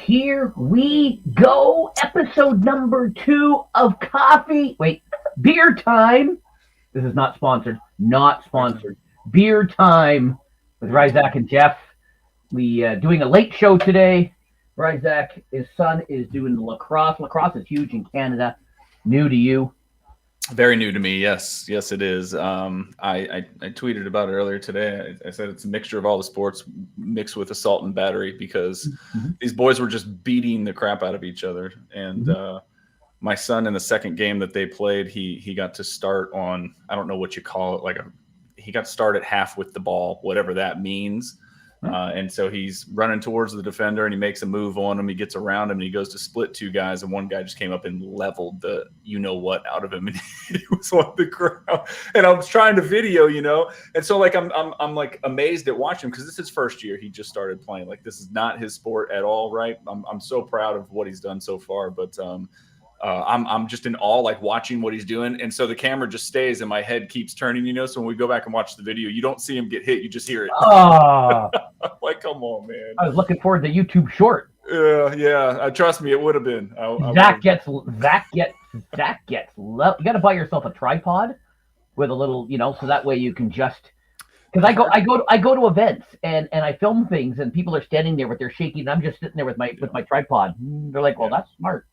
here we go. Episode number 2 of Beer Time. This is not sponsored. Not sponsored. Beer Time with Ryzak and Jeff. We doing a late show today. Ryzak, his son, is doing lacrosse. Lacrosse is huge in Canada. New to you? Very new to me. Yes, it is. I tweeted about it earlier today. I said it's a mixture of all the sports mixed with assault and battery because these boys were just beating the crap out of each other. And my son, in the second game that they played, he got to start on, I don't know what you call it, he got to start at half with the ball, whatever that means. And so he's running towards the defender and he makes a move on him. He gets around him and he goes to split two guys. And one guy just came up and leveled the you-know-what out of him. And he was on the ground. And I was trying to video, And so I'm like amazed at watching him because this is his first year. He just started playing. Like, this is not his sport at all, right? I'm so proud of what he's done so far. But I'm just in awe, like watching what he's doing. And so the camera just stays and my head keeps turning, So when we go back and watch the video, you don't see him get hit. You just hear it. Oh, like, come on, man. I was looking forward to the YouTube short. Yeah. Trust me, it would have been. Zach gets love. You got to buy yourself a tripod with a little, so that way you can just. Because I go to events and I film things and people are standing there with their shaky and I'm just sitting there with my tripod. They're like, well, that's smart.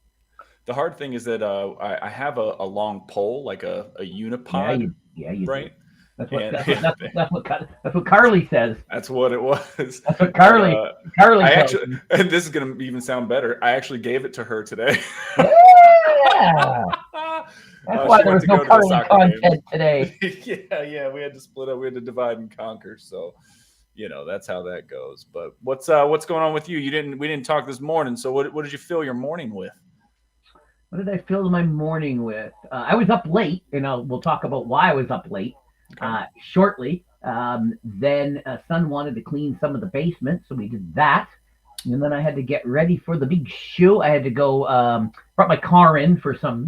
The hard thing is that I have a long pole, like a unipod. Yeah, right. That's what Carly says. That's what it was. That's what Carly. And this is gonna even sound better. I actually gave it to her today. Yeah. That's why there was no Carly content today. Yeah. We had to split up. We had to divide and conquer. So, that's how that goes. But what's going on with you? We didn't talk this morning. So what did you fill your morning with? What did I fill my morning with? I was up late, and we'll talk about why I was up late shortly. Then son wanted to clean some of the basement, so we did that. And then I had to get ready for the big show. I had to go, brought my car in for some,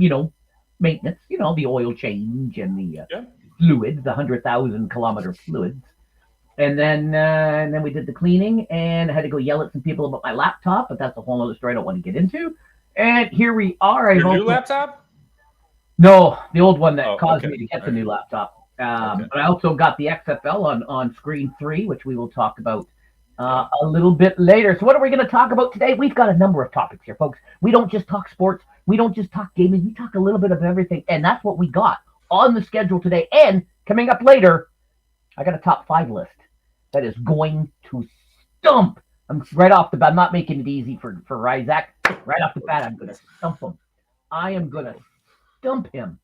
maintenance, the oil change and the fluids, the 100,000 kilometer fluids. And then we did the cleaning, and I had to go yell at some people about my laptop, but that's a whole other story I don't want to get into. And here we are. Your new laptop? No, the old one that caused me to get the new laptop. But I also got the XFL on screen 3, which we will talk about a little bit later. So what are we going to talk about today? We've got a number of topics here, folks. We don't just talk sports. We don't just talk gaming. We talk a little bit of everything. And that's what we got on the schedule today. And coming up later, I got a top 5 list that is going to stump. I'm right off the bat. I'm not making it easy for Ryzak. Right off the bat, I'm going to stump him. I am going to stump him.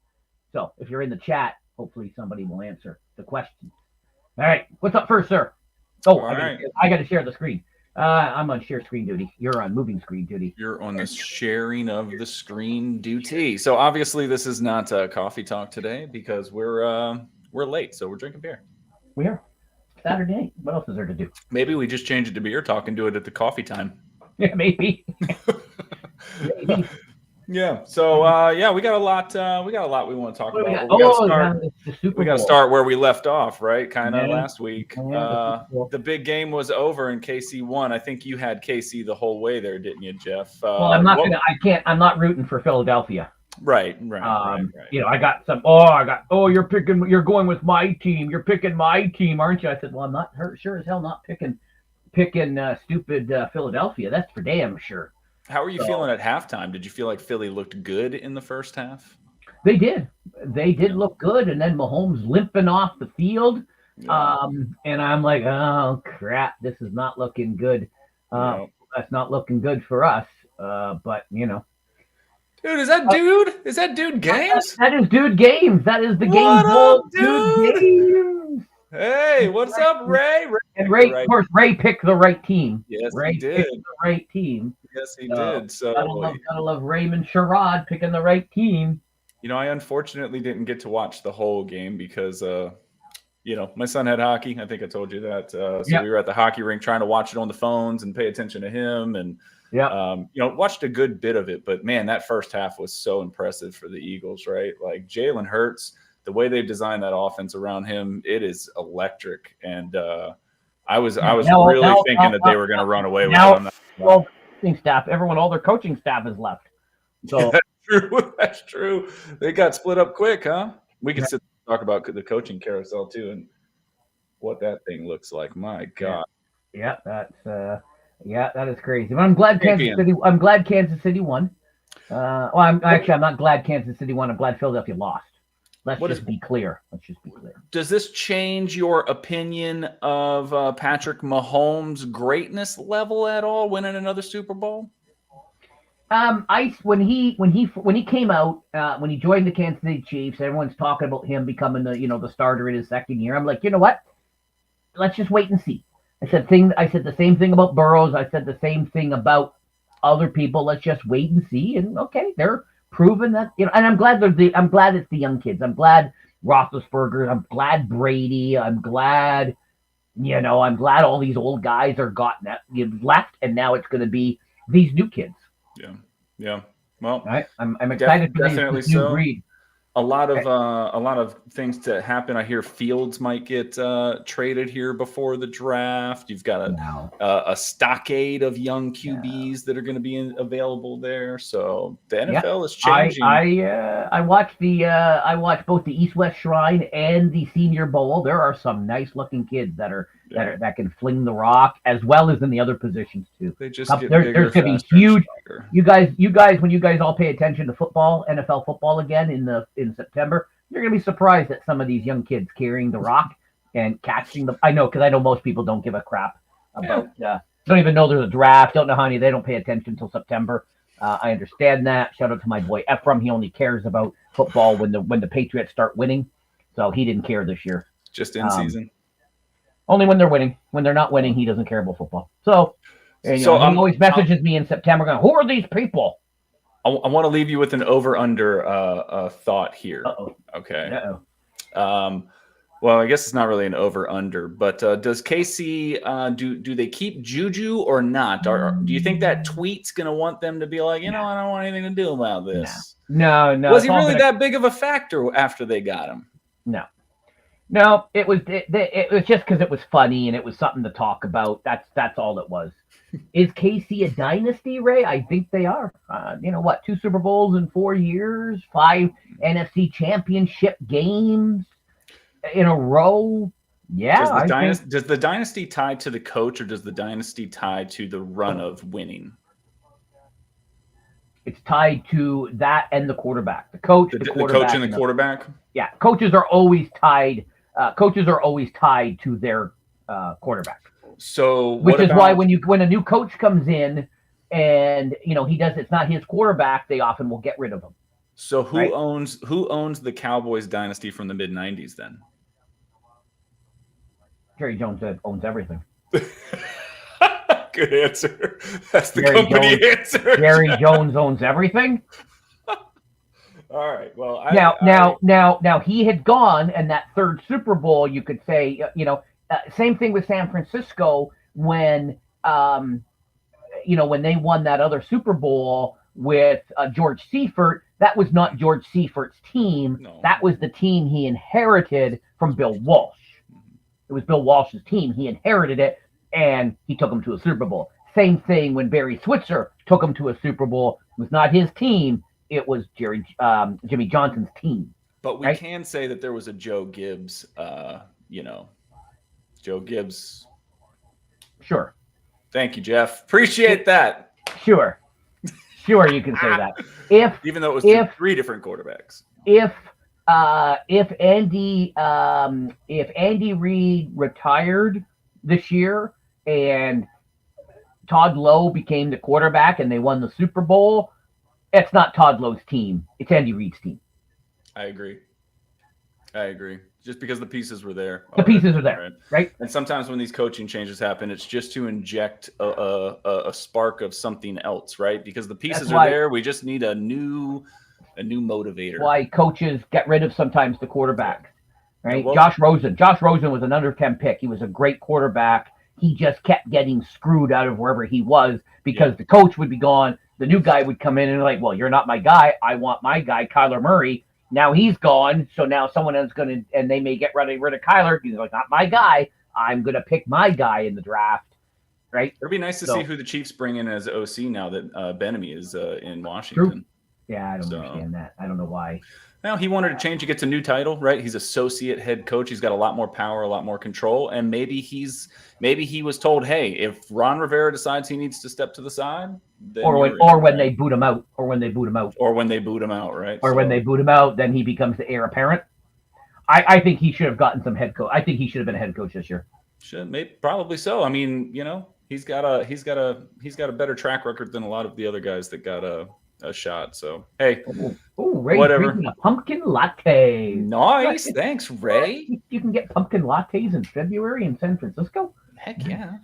So if you're in the chat, hopefully somebody will answer the question. All right. What's up first, sir? Oh, I got to share the screen. I'm on share screen duty. You're on moving screen duty. You're on the sharing of the screen duty. So obviously this is not coffee talk today because we're late. So we're drinking beer. We are. Saturday. What else is there to do? Maybe we just change it to beer talk and do it at the coffee time. Yeah, maybe. Maybe. Yeah. So we got a lot. We want to talk about. We got to start where we left off, right? Kind of last week. The big game was over and KC won. I think you had KC the whole way there, didn't you, Jeff? Well, I'm not gonna. I can't. I'm not rooting for Philadelphia. Right. I got some. You're going with my team. You're picking my team, aren't you? I said, well, I'm not sure as hell not picking stupid Philadelphia. That's for damn sure. How are you feeling at halftime? Did you feel like Philly looked good in the first half? They did. They did look good, and then Mahomes limping off the field. Yeah. And I'm like, oh crap, this is not looking good. That's not looking good for us. But Dude, is that dude Games? That is dude Games. That is the game. What up, dude Games. Hey, what's up, Ray? And Ray, of course, Ray picked the right team. Yes, Ray he did. Picked the right team. Yes, he did. So gotta love Raymond Sherrod picking the right team. I unfortunately didn't get to watch the whole game because my son had hockey. I think I told you that. We were at the hockey rink trying to watch it on the phones and pay attention to him and watched a good bit of it. But man, that first half was so impressive for the Eagles, right? Like Jalen Hurts, the way they've designed that offense around him, it is electric. And I was really thinking that they were going to run away with it. coaching staff. All their coaching staff is left. So that's true. That's true. They got split up quick, huh? We could sit and talk about the coaching carousel too, and what that thing looks like. My God. Yeah, that's that is crazy. But I'm glad Kansas City. I'm glad Kansas City won. I'm not glad Kansas City won. I'm glad Philadelphia lost. Let's just be clear. Does this change your opinion of Patrick Mahomes' greatness level at all? Winning another Super Bowl? When he came out, when he joined the Kansas City Chiefs, everyone's talking about him becoming the starter in his second year. I'm like, you know what? Let's just wait and see. I said the same thing about Burrows. I said the same thing about other people. Let's just wait and see. And okay, they're proven that, and I'm glad it's the young kids. I'm glad Roethlisberger. I'm glad Brady. I'm glad all these old guys are left, and now it's going to be these new kids. Yeah. Well, right. I'm excited for this new breed. A lot of things to happen. I hear Fields might get traded here before the draft. You've got a stockade of young QBs that are going to be available there. So the NFL is changing. I watched both the East-West Shrine and the Senior Bowl. There are some nice looking kids that can fling the rock, as well as in the other positions too. They just there's going to be huge. You guys, when you guys all pay attention to football, NFL football again in September, you're going to be surprised at some of these young kids carrying the rock and catching the. I know, because I know most people don't give a crap about. Don't even know there's a draft. Don't know how they don't pay attention until September. I understand that. Shout out to my boy Ephraim. He only cares about football when the Patriots start winning, so he didn't care this year. Just in season. Only when they're winning. When they're not winning, he doesn't care about football. So he always messages me in September going, who are these people? I want to leave you with an over-under thought here. Uh-oh. Okay. Uh-oh. Well, I guess it's not really an over-under, but does KC, do they keep Juju or not? Or do you think that tweet's going to want them to be like, I don't want anything to do about this? No. Was he really that big of a factor after they got him? No, it was just because it was funny and it was something to talk about. That's all it was. Is KC a dynasty, Ray? I think they are. 2 Super Bowls in 4 years, 5 NFC Championship games in a row. Yeah. Does the dynasty tie to the coach, or does the dynasty tie to the run of winning? It's tied to that and the quarterback. The coach and the quarterback. Yeah, coaches are always tied. Coaches are always tied to their quarterback. So, which is why when a new coach comes in and it's not his quarterback, they often will get rid of him. So who owns the Cowboys dynasty from the mid-90s then? Jerry Jones owns everything. Good answer. That's the company answer. Jerry Jones owns everything. All right. Well, now he had gone, and that third Super Bowl, you could say, same thing with San Francisco when they won that other Super Bowl with George Seifert. That was not George Seifert's team. No. That was the team he inherited from Bill Walsh. It was Bill Walsh's team. He inherited it, and he took him to a Super Bowl. Same thing when Barry Switzer took him to a Super Bowl. It was not his team. It was Jimmy Johnson's team. But we can say that there was a Joe Gibbs, Joe Gibbs. Sure. Thank you, Jeff. Appreciate that. Sure, you can say that. Even though it was 3 different quarterbacks. If Andy Reid retired this year and Todd Lowe became the quarterback and they won the Super Bowl, it's not Todd Lowe's team. It's Andy Reid's team. I agree. Just because the pieces were there. The pieces are there, right? And sometimes when these coaching changes happen, it's just to inject a spark of something else, right? Because the pieces are there. We just need a new motivator. Why coaches get rid of sometimes the quarterbacks, right? Josh Rosen was an under 10 pick. He was a great quarterback. He just kept getting screwed out of wherever he was because the coach would be gone. The new guy would come in and like, well, you're not my guy. I want my guy, Kyler Murray. Now he's gone. So now someone else and they may get rid of Kyler. He's like, not my guy. I'm going to pick my guy in the draft. right? It'll be nice to see who the Chiefs bring in as OC now that Benemy is in Washington. True. Yeah, I don't understand that. I don't know why. Now he wanted to change. He gets a new title, right? He's associate head coach. He's got a lot more power, a lot more control, and maybe he was told, hey, if Ron Rivera decides he needs to step to the side, then when they boot him out, right? When they boot him out, then he becomes the heir apparent. I think he should have gotten some head coach. I think he should have been a head coach this year. Probably so. I mean, he's got a better track record than a lot of the other guys that got a shot. So hey, Ray, whatever. A pumpkin latte. Nice, thanks, Ray. You can get pumpkin lattes in February in San Francisco. Heck yeah.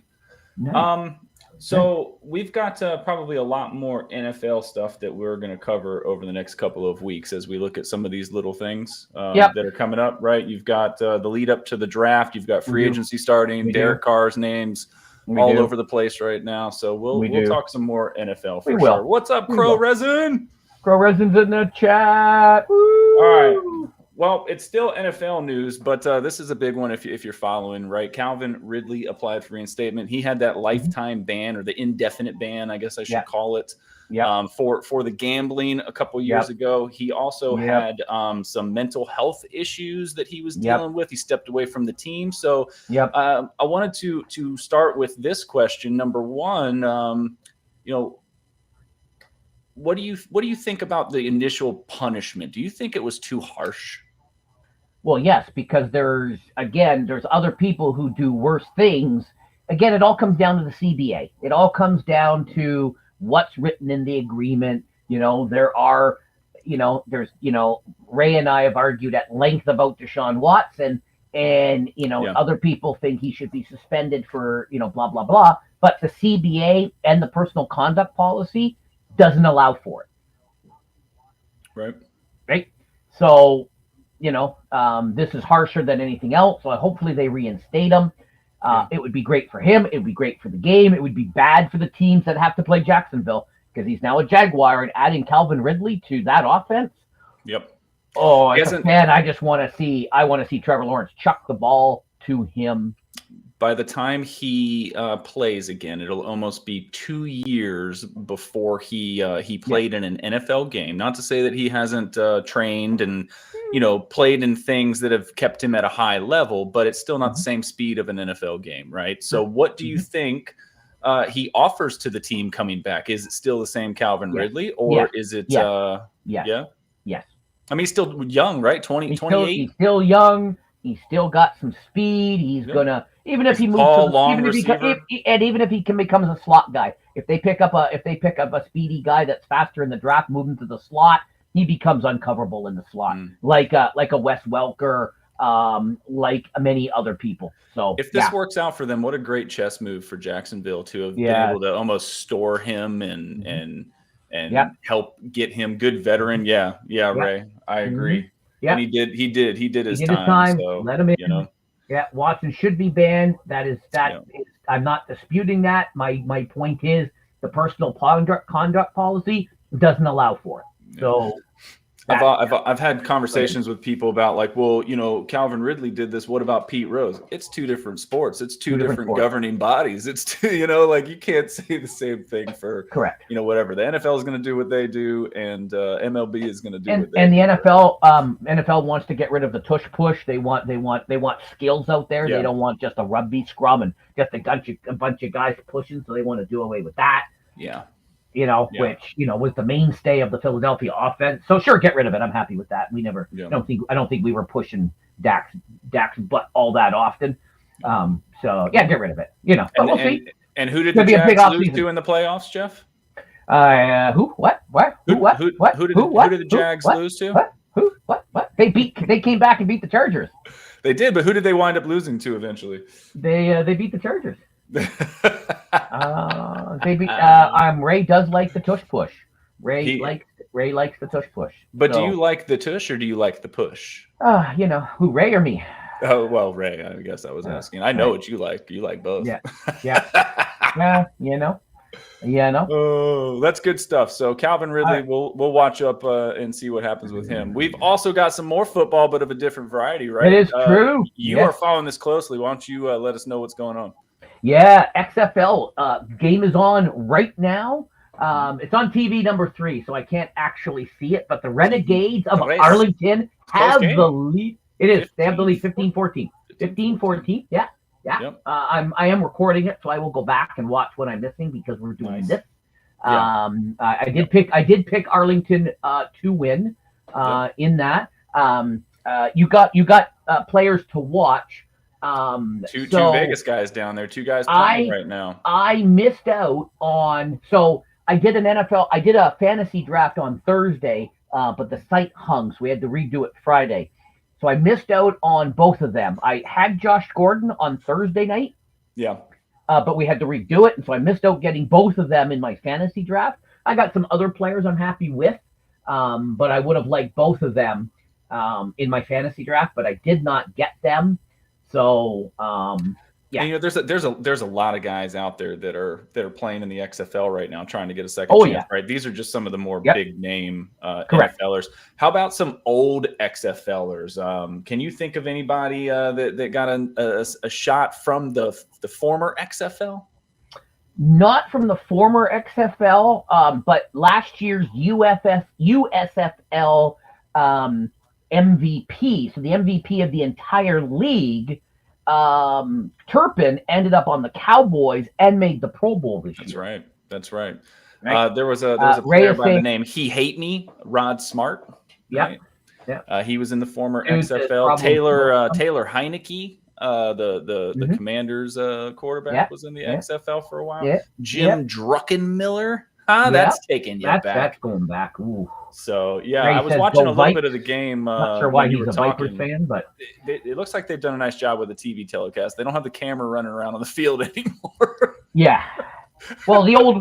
Nice. So we've got probably a lot more NFL stuff that we're going to cover over the next couple of weeks as we look at some of these little things that are coming up. Right, you've got the lead up to the draft. You've got free agency starting. Derek Carr's names. All over the place right now. So we'll talk some more NFL for sure. What's up, Crow Resin? Crow Resin's in the chat. Woo! All right. Well, it's still NFL news, but this is a big one if you're following, right? Calvin Ridley applied for reinstatement. He had that lifetime ban, or the indefinite ban, I guess I should call it, for the gambling a couple years ago. He also had some mental health issues that he was dealing with. He stepped away from the team. So I wanted to start with this question. Number one, what do you think about the initial punishment? Do you think it was too harsh? Well, yes, because there's other people who do worse things. Again, it all comes down to the CBA. It all comes down to what's written in the agreement. Ray and I have argued at length about Deshaun Watson, and other people think he should be suspended for blah blah blah. But the CBA and the personal conduct policy doesn't allow for it. Right. So this is harsher than anything else. So hopefully they reinstate him. It would be great for him. It would be great for the game. It would be bad for the teams that have to play Jacksonville because he's now a Jaguar, and adding Calvin Ridley to that offense. Yep. Oh, as a fan, I want to see Trevor Lawrence chuck the ball to him. By the time he plays again, it'll almost be 2 years before he played in an NFL game. Not to say that he hasn't trained and played in things that have kept him at a high level, but it's still not the same speed of an NFL game, right? So what do you think he offers to the team coming back? Is it still the same Calvin Ridley, or is it Yes. I mean, he's still young, right? 28? He's still young. He's still got some speed. He's gonna, even if he moves, even if he can become a slot guy. If they pick up a speedy guy that's faster in the draft, move him to the slot, he becomes uncoverable in the slot, like a Wes Welker, like many other people. So if this works out for them, what a great chess move for Jacksonville to have been able to almost store him and help get him good veteran. Ray, I agree. Yeah, and he did his time. So, let him in. Yeah, Watson should be banned. I'm not disputing that. My point is the personal conduct policy doesn't allow for it. So I've had conversations with people about like, well, Calvin Ridley did this. What about Pete Rose? It's two different sports. It's two different governing bodies. It's two, you can't say the same thing for correct. Whatever the NFL is going to do what they do, and MLB is going to do what they do. And the NFL wants to get rid of the tush push. They want skills out there. They don't want just a rugby scrum and just a bunch of guys pushing. So they want to do away with that. Yeah. Which was the mainstay of the Philadelphia offense. So sure, get rid of it. I'm happy with that. We never. I don't think we were pushing Dak's butt all that often. So get rid of it. But we'll see. And who did the Jags lose to in the playoffs, Jeff? Who? What? Who did the Jags lose to? What? Who? What? They came back and beat the Chargers. They did, but who did they wind up losing to eventually? They beat the Chargers. Ray does like the tush push. Ray likes the tush push. But do you like the tush or do you like the push? Who, Ray or me? Oh well, Ray. I guess I was asking. I know what you like. You like both. Yeah. Oh, that's good stuff. So Calvin Ridley, we'll watch up and see what happens with him. We've also got some more football, but of a different variety, right? It is true. You are following this closely. Why don't you let us know what's going on? Yeah, XFL game is on right now. It's on TV number 3, so I can't actually see it. But the Renegades of Arlington have the lead. It is. They have the lead 15-14. 15-14. Yeah. Yeah. Yep. I am recording it, so I will go back and watch what I'm missing because we're doing this. Yeah. I did pick Arlington to win in that. You got players to watch. Two Vegas guys down there. 2 guys playing right now. I missed out on. So I did a fantasy draft on Thursday, but the site hung, so we had to redo it Friday. So I missed out on both of them. I had Josh Gordon on Thursday night. Yeah. But we had to redo it, and so I missed out getting both of them in my fantasy draft. I got some other players I'm happy with, but I would have liked both of them in my fantasy draft, but I did not get them. So yeah, and, there's a lot of guys out there that are playing in the XFL right now, trying to get a second chance. Right, these are just some of the more big name NFLers. How about some old XFLers? Can you think of anybody that got a shot from the former XFL? Not from the former XFL, but last year's USFL MVP. So the MVP of the entire league. Turpin ended up on the Cowboys and made the Pro Bowl this year. That's right. There was a player by the name He Hate Me, Rod Smart. Right? Yeah. He was in the former XFL. Taylor Heineke, the Commanders quarterback, was in the XFL for a while. Yeah. Jim Druckenmiller. That's taking you back. That's going back. Ooh. So I was watching a little bit of the game. Not sure why he's a Vipers fan, but it looks like they've done a nice job with the TV telecast. They don't have the camera running around on the field anymore. Yeah. Well, the old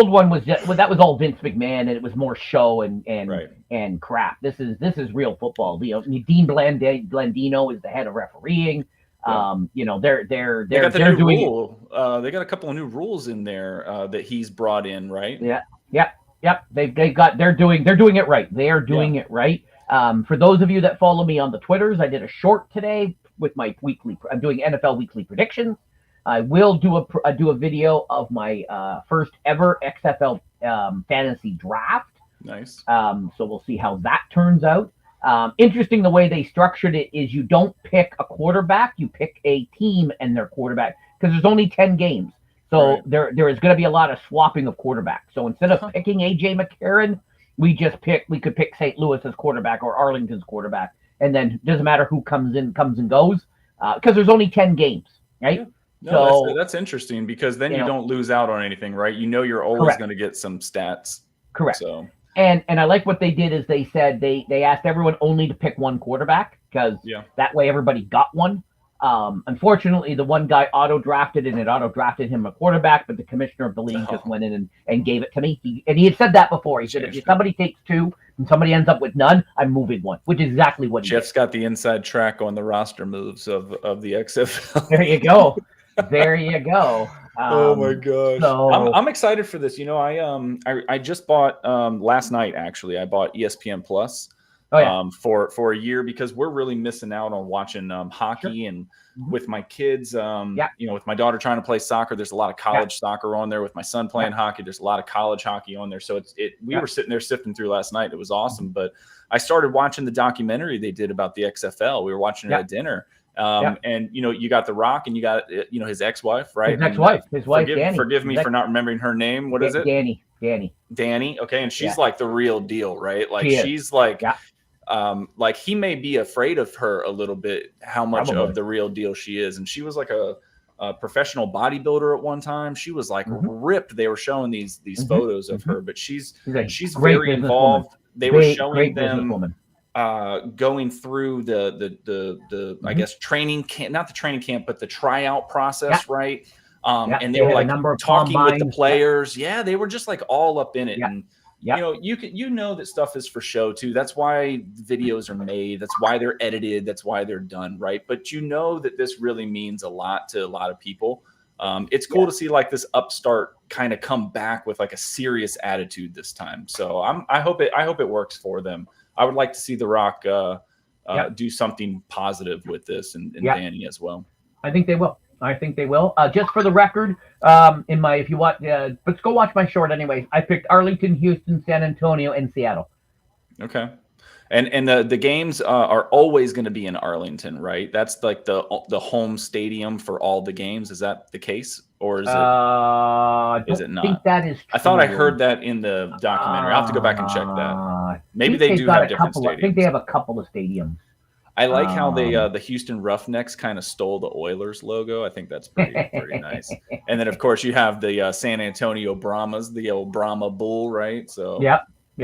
one was that was all Vince McMahon, and it was more show and crap. This is real football. Dean Blandino is the head of refereeing. They're doing rule. They got a couple of new rules in there that he's brought in, right? Yep. They're doing it right. They are doing it right. For those of you that follow me on the Twitters, I did a short today with my weekly. I'm doing NFL weekly predictions. I will do a video of my first ever XFL fantasy draft. Nice. So we'll see how that turns out. Interesting, the way they structured it is you don't pick a quarterback, you pick a team and their quarterback, because there's only 10 games. So there is going to be a lot of swapping of quarterbacks. So instead of picking A.J. McCarron, we could pick St. Louis's quarterback or Arlington's quarterback. And then it doesn't matter who comes and goes, because there's only 10 games, right? Yeah. No, that's interesting, because then you don't lose out on anything, right? You're always going to get some stats. Correct. So. And I like what they did is they said they asked everyone only to pick one quarterback, because that way everybody got one. Unfortunately, the one guy auto-drafted, and it auto-drafted him a quarterback, but the commissioner of the league just went in and gave it to me. He had said that before. He said, if somebody takes 2 and somebody ends up with none, I'm moving one, which is exactly what he did. Jeff's got the inside track on the roster moves of the XFL. There you go. There you go. Oh my gosh! So, I'm excited for this. I just bought last night. Actually, I bought ESPN Plus for a year, because we're really missing out on watching hockey and with my kids. With my daughter trying to play soccer, there's a lot of college soccer on there. With my son playing hockey, there's a lot of college hockey on there. So we were sitting there sifting through last night. It was awesome. But I started watching the documentary they did about the XFL. We were watching it at dinner. And you got The Rock, and you got his ex-wife, right? His wife, Danny. Forgive me for not remembering her name. What is it? Danny. Okay, and she's like the real deal, right? Like she's like, like he may be afraid of her a little bit, how much of the real deal she is. And she was like a professional bodybuilder at one time. She was like ripped. They were showing these photos of her, but she's very involved. They were showing them. Going through the I guess training camp, not the training camp, but the tryout process, right? And they were like talking with the players. Yeah, they were just like all up in it. And you know that stuff is for show too. That's why videos are made. That's why they're edited. That's why they're done, right? But you know that this really means a lot to a lot of people. It's cool to see like this upstart kind of come back with like a serious attitude this time. So I hope it works for them. I would like to see The Rock do something positive with this, and Danny as well. I think they will. I think they will. Just for the record, if you want, let's go watch my short anyway. I picked Arlington, Houston, San Antonio, and Seattle. Okay. And the games are always going to be in Arlington, right? That's like the home stadium for all the games. Is that the case, or is it? Is it not? I think that is true. I thought I heard that in the documentary. I'll have to go back and check that. Maybe they do have different stadiums. I think they have a couple of stadiums. I like how the Houston Roughnecks kind of stole the Oilers logo. I think that's pretty nice. And then of course you have the San Antonio Brahmas, the old Brahma Bull, right? So yeah.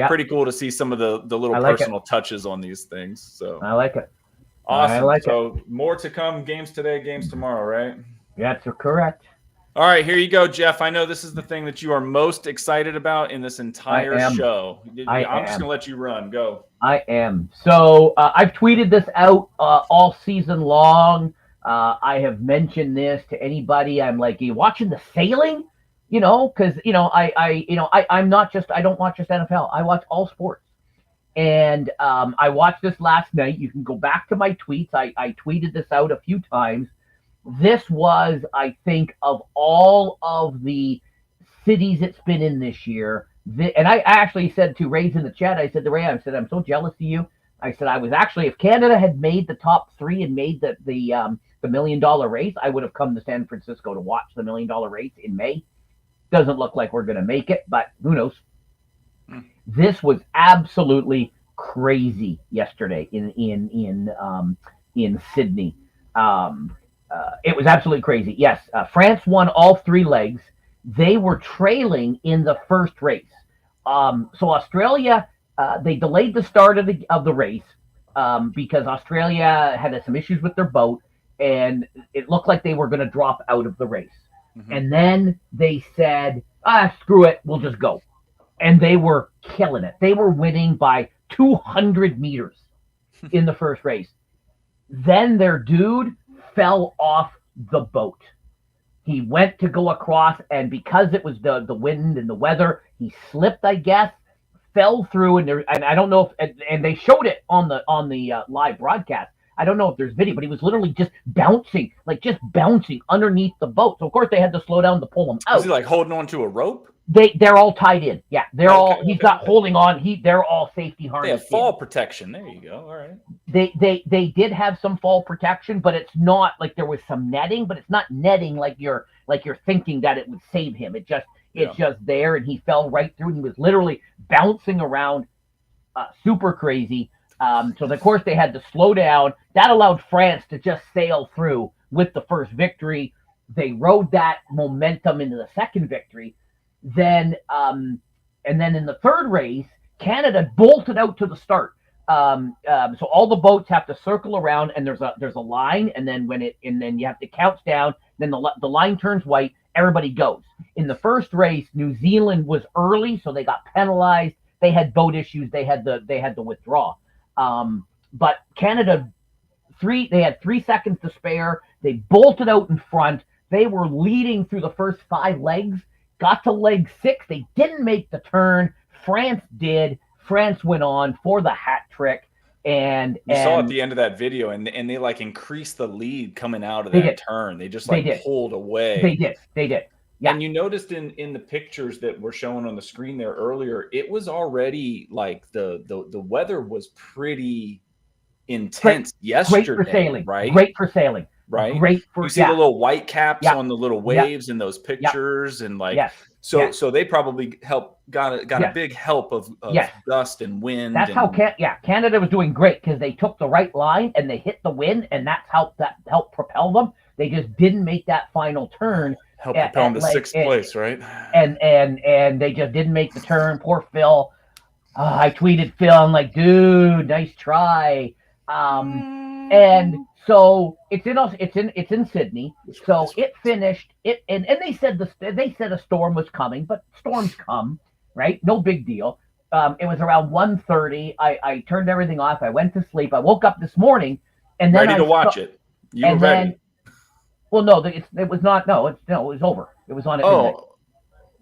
Pretty cool to see some of the little personal touches on these things. So I like it. Awesome. I like it. More to come. Games today, games tomorrow, right? That's correct. All right, here you go, Jeff. I know this is the thing that you are most excited about in this entire show. I'm just going to let you run. Go. I am. So I've tweeted this out all season long. I have mentioned this to anybody. I'm like, are you watching the sailing? Because I don't watch just NFL. I watch all sports. And I watched this last night. You can go back to my tweets. I tweeted this out a few times. This was, I think, of all of the cities it's been in this year. And I actually said to Ray's in the chat, I said to Ray, I'm so jealous of you. I said I was actually, if Canada had made the top three and made the $1 million race, I would have come to San Francisco to watch the $1 million race in May. Doesn't look like we're going to make it, but who knows? This was absolutely crazy yesterday in Sydney. It was absolutely crazy. Yes, France won all three legs. They were trailing in the first race. So Australia, they delayed the start of the race because Australia had some issues with their boat, and it looked like they were going to drop out of the race. Mm-hmm. And then they said, screw it, we'll just go. And they were killing it. They were winning by 200 meters in the first race. Then their dude fell off the boat. He went to go across, and because it was the wind and the weather, he slipped, I guess, fell through, and I don't know if, and they showed it on the live broadcast. I don't know if there's video, but he was literally just bouncing underneath the boat. So of course they had to slow down to pull him out. Is he like holding on to a rope? They're all tied in. Yeah, he's not holding on. They're all safety harness. They have fall protection. There you go. All right. They did have some fall protection, but it's not like there was some netting, but it's not netting like you're thinking that it would save him. It's just there, and he fell right through, and he was literally bouncing around, super crazy. So of course they had to slow down. That allowed France to just sail through with the first victory. They rode that momentum into the second victory. Then and then in the third race, Canada bolted out to the start. So all the boats have to circle around, and there's a line, and then then you have to count down. Then the line turns white. Everybody goes. In the first race, New Zealand was early, so they got penalized. They had boat issues. They had to withdraw. But Canada, they had 3 seconds to spare. They bolted out in front. They were leading through the first 5 legs. Got to leg 6. They didn't make the turn. France did. France went on for the hat trick. And you saw at the end of that video, and they like increased the lead coming out of that turn. They just pulled away. They did. Yeah. And you noticed in the pictures that were shown on the screen there earlier, it was already like the weather was pretty intense yesterday. Great for sailing, right? Great for sailing. Right. Great for you see the little white caps on the little waves in those pictures, and like so they probably got a big help of dust and wind. That's how Canada was doing great because they took the right line and they hit the wind, and that helped propel them. They just didn't make that final turn. Help propel them to 6th place, right? And they just didn't make the turn. Poor Phil. I tweeted Phil. I'm like, dude, nice try. And so it's in Sydney. So it finished. And they said a storm was coming, but storms come, right? No big deal. It was around 1:30. I turned everything off. I went to sleep. I woke up this morning, and then ready to watch it. You were ready. Well, no, it was not. No, it was over. It was on at midnight.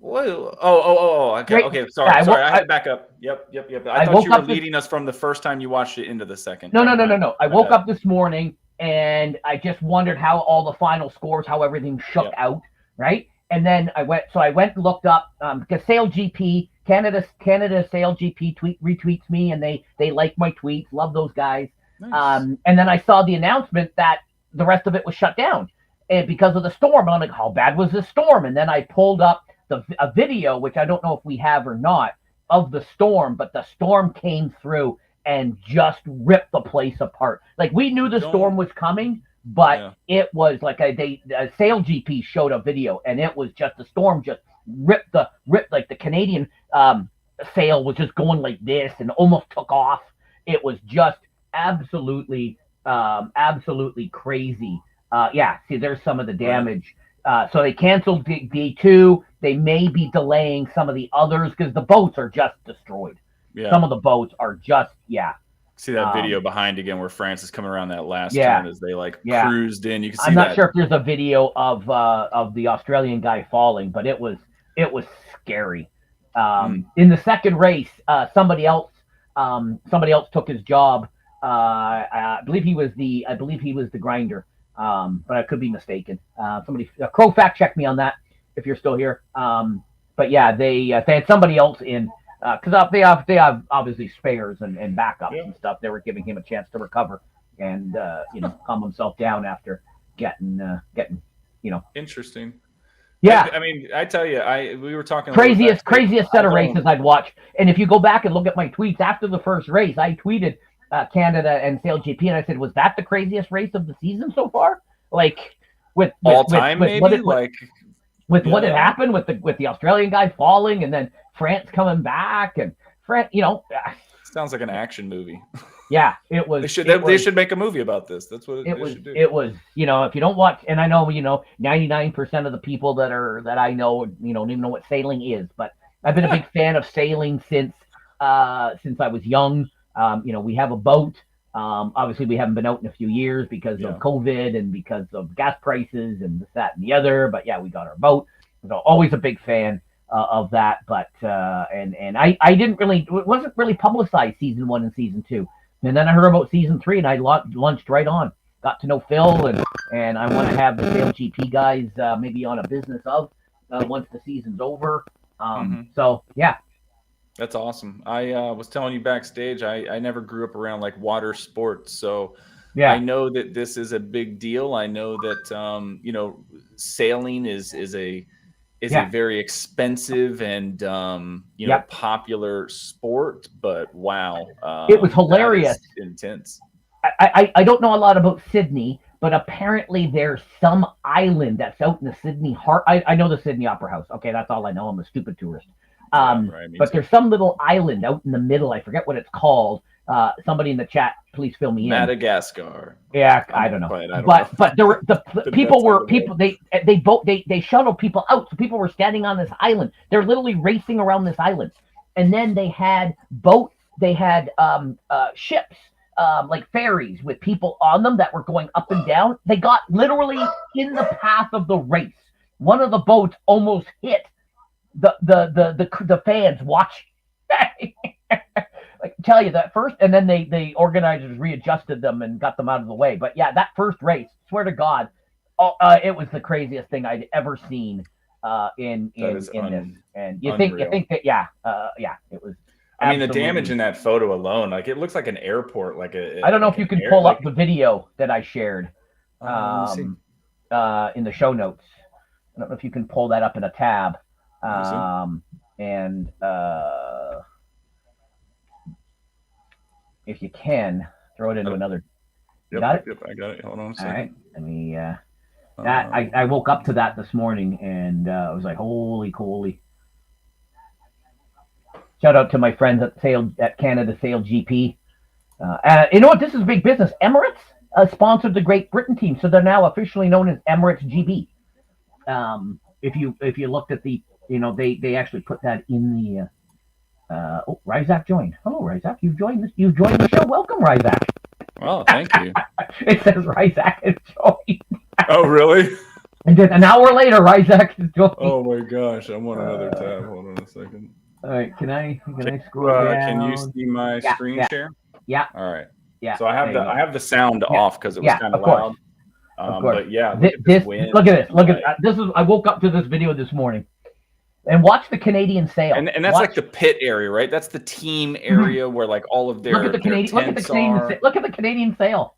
Okay. Sorry. I had to back up. Yep. I thought you were leading us from the first time you watched it into the second. No. I woke up this morning, and I just wondered how all the final scores, how everything shook out, right? And then I went and looked up because SailGP Canada SailGP retweets me, and they like my tweets, love those guys. Nice. And then I saw the announcement that the rest of it was shut down, and because of the storm. And I'm like, how bad was the storm? And then I pulled up a video, which I don't know if we have or not, of the storm, but the storm came through and just ripped the place apart. Like, we knew the storm was coming, but it was like SailGP showed a video, and it was just the storm just ripped like the Canadian sail was just going like this and almost took off. It was just absolutely crazy. See, there's some of the damage. So they canceled D2. They may be delaying some of the others because the boats are just destroyed. Yeah. Some of the boats are just, See that video behind again where France is coming around that last turn as they cruised in. You can see I'm not sure if there's a video of the Australian guy falling, but it was scary. In the second race, somebody else took his job. I believe he was the grinder. But I could be mistaken. Crow fact check me on that if you're still here. But yeah, they had somebody else in because they have obviously spares and backups and stuff. They were giving him a chance to recover and calm himself down after getting Interesting. Yeah, I mean, I tell you, we were talking craziest set of races I'd watched. And if you go back and look at my tweets after the first race, I tweeted Canada and SailGP, and I said, was that the craziest race of the season so far? Like with all time, maybe with what had happened with the Australian guy falling, and then France coming back, and France, sounds like an action movie. Yeah, it was. They should make a movie about this. That's what they should do. It was, if you don't watch, and I know, 99% of the people that I know, don't even know what sailing is, but I've been a big fan of sailing since I was young. We have a boat. Obviously, we haven't been out in a few years because of COVID and because of gas prices and this, that, and the other. But we got our boat. So always a big fan of that. But and I it wasn't really publicized season 1 and season 2. And then I heard about season 3, and I launched right on. Got to know Phil, and I want to have the SailGP guys maybe on a business of once the season's over. So yeah. That's awesome. I was telling you backstage, I never grew up around like water sports. So I know that this is a big deal. I know that, sailing is a very expensive and, popular sport, but wow. It was hilarious. Intense. I don't know a lot about Sydney, but apparently there's some island that's out in the Sydney heart. I know the Sydney Opera House. Okay, that's all I know. I'm a stupid tourist. But there's some little island out in the middle. I forget what it's called. Somebody in the chat, please fill me in. Madagascar. Yeah, I don't know. But there were they shuttled people out. So people were standing on this island. They're literally racing around this island. And then they had ships, like ferries with people on them that were going up and down. They got literally in the path of the race. One of the boats almost hit the fans watching. Like, tell you that first, and then the organizers readjusted them and got them out of the way. But yeah, that first race, swear to God, it was the craziest thing I'd ever seen in this. And you think that it was. I mean, the damage in that photo alone, like it looks like an airport. I don't know if you can pull up the video that I shared in the show notes. I don't know if you can pull that up in a tab. And if you can, throw it into another. Yep, got it? Yep, I got it. Hold on a second. All right. Let me. I woke up to that this morning, and I was like, "Holy coly!" Shout out to my friends at Canada SailGP. You know what? This is big business. Emirates sponsored the Great Britain team, so they're now officially known as Emirates GB. If you looked at the, they actually put that in the. Ryzak joined. Hello, Ryzak. You've joined the show. Welcome, Ryzak. Oh, thank you. It says Ryzak has joined. Oh, really? And then an hour later, Ryzak has joined. Oh my gosh! I'm on another tab. Hold on a second. All right, can I scroll down? Can you see my screen share? Yeah. All right. Yeah. So I have the sound off because it was kind of loud. Of course. But yeah, look at this. This is. I woke up to this video this morning, and watch the Canadian sail. And that's like the pit area, right? That's the team area where like all of their look at the Canadian sail.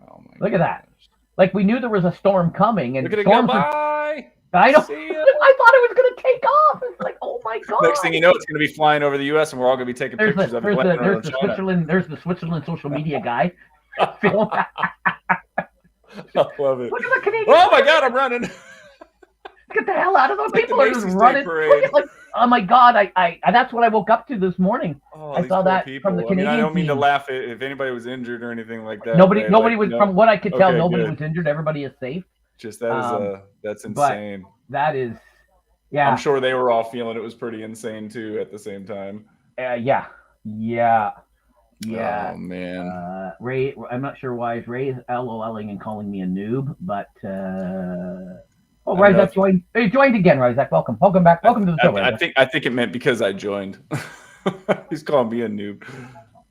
Oh my! Look at that. Like we knew there was a storm coming, and look at it go by. I know. I thought it was going to take off. It's like, oh my god! Next thing you know, it's going to be flying over the U.S. and we're all going to be taking pictures of it. There's the Switzerland social media guy. I love it. Look at the Canadian. Oh my god! I'm running. Get the hell out of those people are just running. Oh my god! I that's what I woke up to this morning. I saw that from the Canadian. I don't mean to laugh if anybody was injured or anything like that. Nobody was. From what I could tell, nobody was injured. Everybody is safe. Just that's insane. That is, yeah. I'm sure they were all feeling it was pretty insane too at the same time. Yeah. Oh man. Ray, I'm not sure why Ray is LOLing and calling me a noob, but Ryzak joined. He joined again, Ryzak. Welcome back. Welcome to the show. I think it meant because I joined. He's calling me a noob.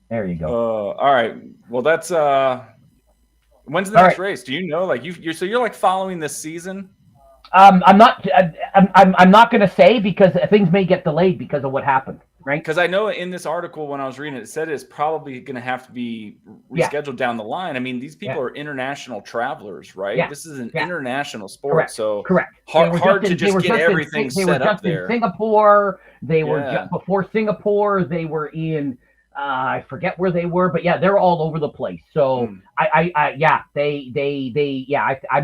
There you go. All right. Well, that's when's the next race? Do you know? Like you're like following this season? I'm not going to say because things may get delayed because of what happened, right? Because I know in this article when I was reading it, it said it's probably going to have to be rescheduled down the line. I mean, these people are international travelers, right? Yeah. This is an international sport, so hard to just get everything set up there. In Singapore, they were before Singapore. They were in. I forget where they were, but yeah, they're all over the place. So I'm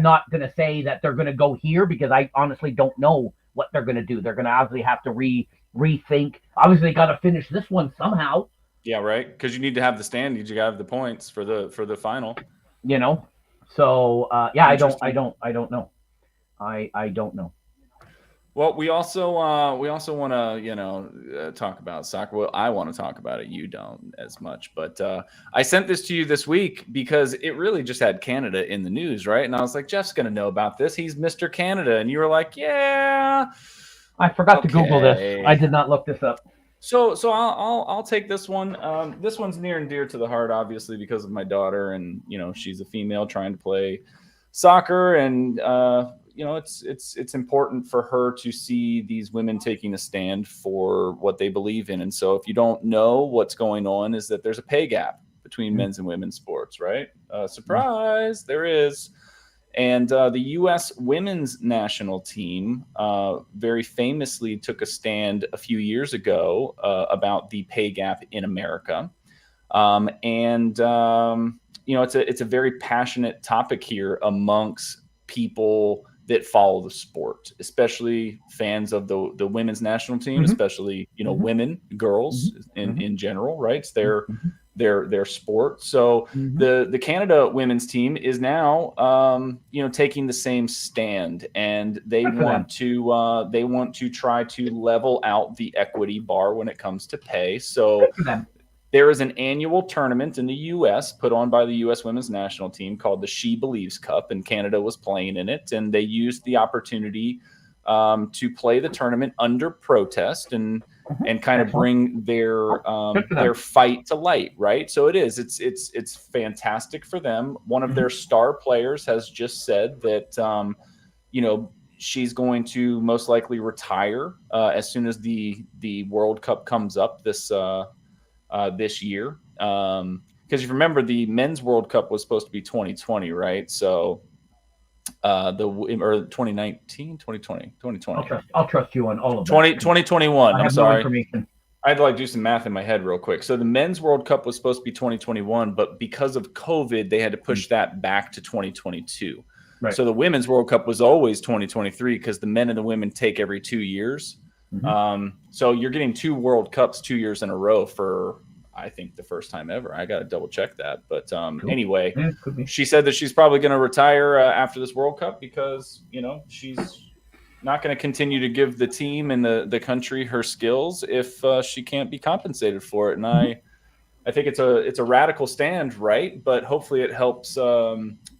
not going to say that they're going to go here because I honestly don't know what they're going to do. They're going to obviously have to rethink. Obviously, they got to finish this one somehow. Yeah, right. Because you need to have the standings. You got to have the points for the final. You know. So I don't know. I don't know. Well, we also want to talk about soccer. Well, I want to talk about it. You don't as much, but I sent this to you this week because it really just had Canada in the news, right? And I was like, Jeff's going to know about this. He's Mr. Canada, and you were like, yeah. I forgot to Google this. I did not look this up. So I'll take this one. This one's near and dear to the heart, obviously, because of my daughter, and she's a female trying to play soccer, and it's important for her to see these women taking a stand for what they believe in. And so if you don't know what's going on, is that there's a pay gap between men's and women's sports, right? Surprise, there is. And the U.S. women's national team very famously took a stand a few years ago about the pay gap in America. It's a very passionate topic here amongst people that follow the sport, especially fans of the women's national team, especially women, girls in general, right? It's their sport. So the Canada women's team is now taking the same stand, and they want to try to level out the equity bar when it comes to pay. So there is an annual tournament in the U.S. put on by the U.S. women's national team called the She Believes Cup, and Canada was playing in it. And they used the opportunity to play the tournament under protest and kind of bring their fight to light, right? So it's fantastic for them. One of their star players has just said that she's going to most likely retire as soon as the World Cup comes up this year. Because you remember the men's World Cup was supposed to be 2020, right? So or 2019, 2020. I'll trust you on all of that. 2021. I'm sorry. I had to do some math in my head real quick. So the men's World Cup was supposed to be 2021, but because of COVID, they had to push that back to 2022. Right. So the women's World Cup was always 2023 because the men and the women take every 2 years. So you're getting 2 World Cups 2 years in a row for, I think, the first time ever. I got to double check that. But anyway, she said that she's probably going to retire after this World Cup because, she's not going to continue to give the team and the country her skills if she can't be compensated for it. And I think it's a radical stand, right? But hopefully it helps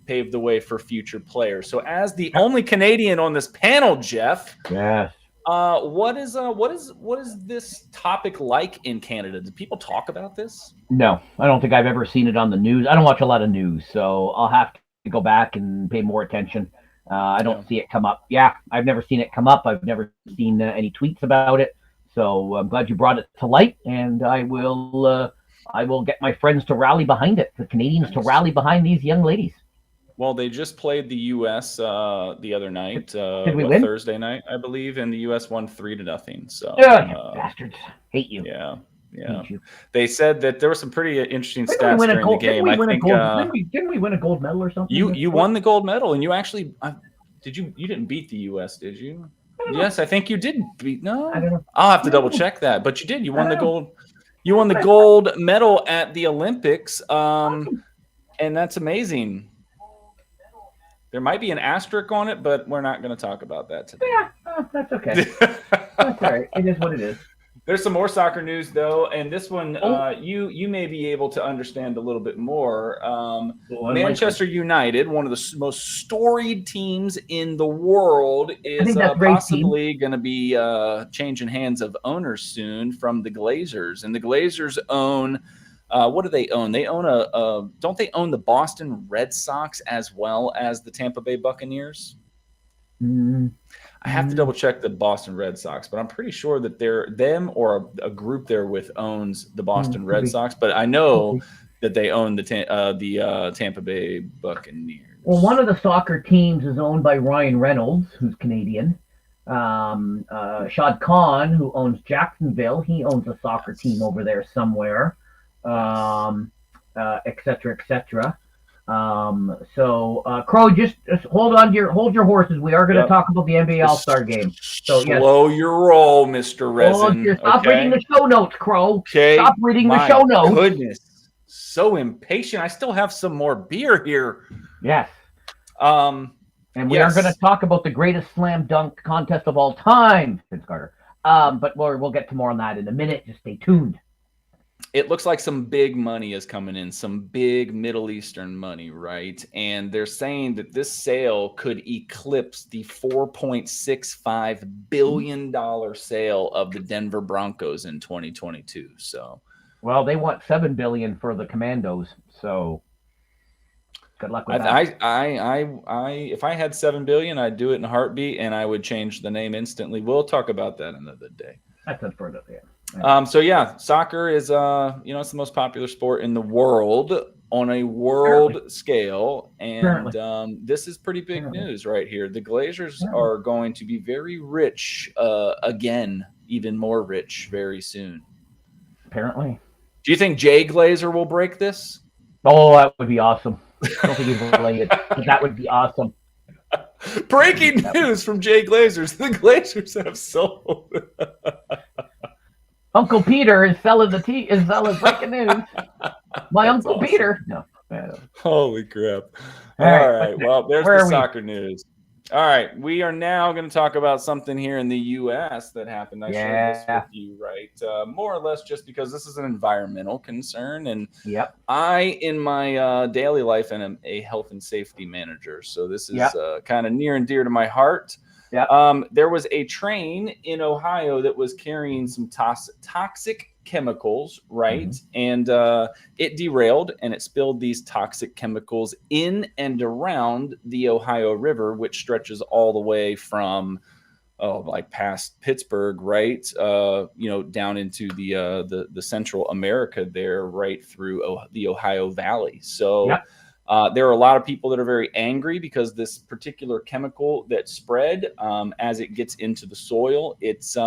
pave the way for future players. So as the only Canadian on this panel, Jeff. Yes. What is this topic like in Canada? Do people talk about this? No, I don't think I've ever seen it on the news. I don't watch a lot of news, so I'll have to go back and pay more attention. I don't see it come up. Yeah, I've never seen it come up. I've never seen any tweets about it. So I'm glad you brought it to light, and I will get my friends to rally behind it, the Canadians to rally behind these young ladies. Well, they just played the U.S. The other night, Did we win? Thursday night, I believe, and the U.S. won 3-0. So, you bastards, hate you. Yeah. Hate you. They said that there were some pretty interesting stats during the game. Didn't we win a gold medal or something? You won the gold medal, and you actually did. You didn't beat the U.S., did you? Yes, I think you did beat. No, I don't know. I'll have to double check that, but you did. You won the gold. You won the gold medal at the Olympics, and that's amazing. There might be an asterisk on it, but we're not going to talk about that today. Yeah, that's okay. That's all right. It is what it is. There's some more soccer news, though, and this one you may be able to understand a little bit more. Manchester United, one of the most storied teams in the world, is possibly going to be changing hands of owners soon from the Glazers. And the Glazers own what do they own? They own don't they own the Boston Red Sox as well as the Tampa Bay Buccaneers? I have to double check the Boston Red Sox, but I'm pretty sure that them or a group they're with owns the Boston Red Sox. But I know that they own the Tampa Bay Buccaneers. Well, one of the soccer teams is owned by Ryan Reynolds, who's Canadian. Shad Khan, who owns Jacksonville, he owns a soccer team over there somewhere. Et cetera. So Crow, just hold your horses. We are going to talk about the NBA All-Star game. So slow your roll, Mr. Resin. Stop reading the show notes, Crow. Okay. Stop reading the show notes. Goodness, so impatient. I still have some more beer here. Yes. And we are going to talk about the greatest slam dunk contest of all time, Vince Carter. But we'll get to more on that in a minute. Just stay tuned. It looks like some big money is coming in, some big Middle Eastern money, right? And they're saying that this sale could eclipse the $4.65 billion sale of the Denver Broncos in 2022. So, well, they want $7 billion for the Commandos. So, good luck with that. If I had $7 billion, I'd do it in a heartbeat, and I would change the name instantly. We'll talk about that another day. That's unfair, yeah. Soccer is it's the most popular sport in the world on a world scale, and this is pretty big news right here. The Glazers are going to be very rich again, even more rich very soon. Apparently. Do you think Jay Glazer will break this? Oh, that would be awesome. I don't think he's related, but that would be awesome. Breaking news from Jay Glazers. The Glazers have sold. Uncle Peter is selling breaking news. My Uncle awesome. Peter. No. Holy crap. All right. Well, there's the soccer news. All right. We are now going to talk about something here in the U.S. that happened. I shared this with you, right? More or less just because this is an environmental concern. And I, in my daily life, am a health and safety manager. So this is kind of near and dear to my heart. There was a train in Ohio that was carrying some toxic chemicals, right? And it derailed and it spilled these toxic chemicals in and around the Ohio River, which stretches all the way from like past Pittsburgh, right? Down into the Central America there, right through the Ohio Valley. So there are a lot of people that are very angry because this particular chemical that spread as it gets into the soil, it's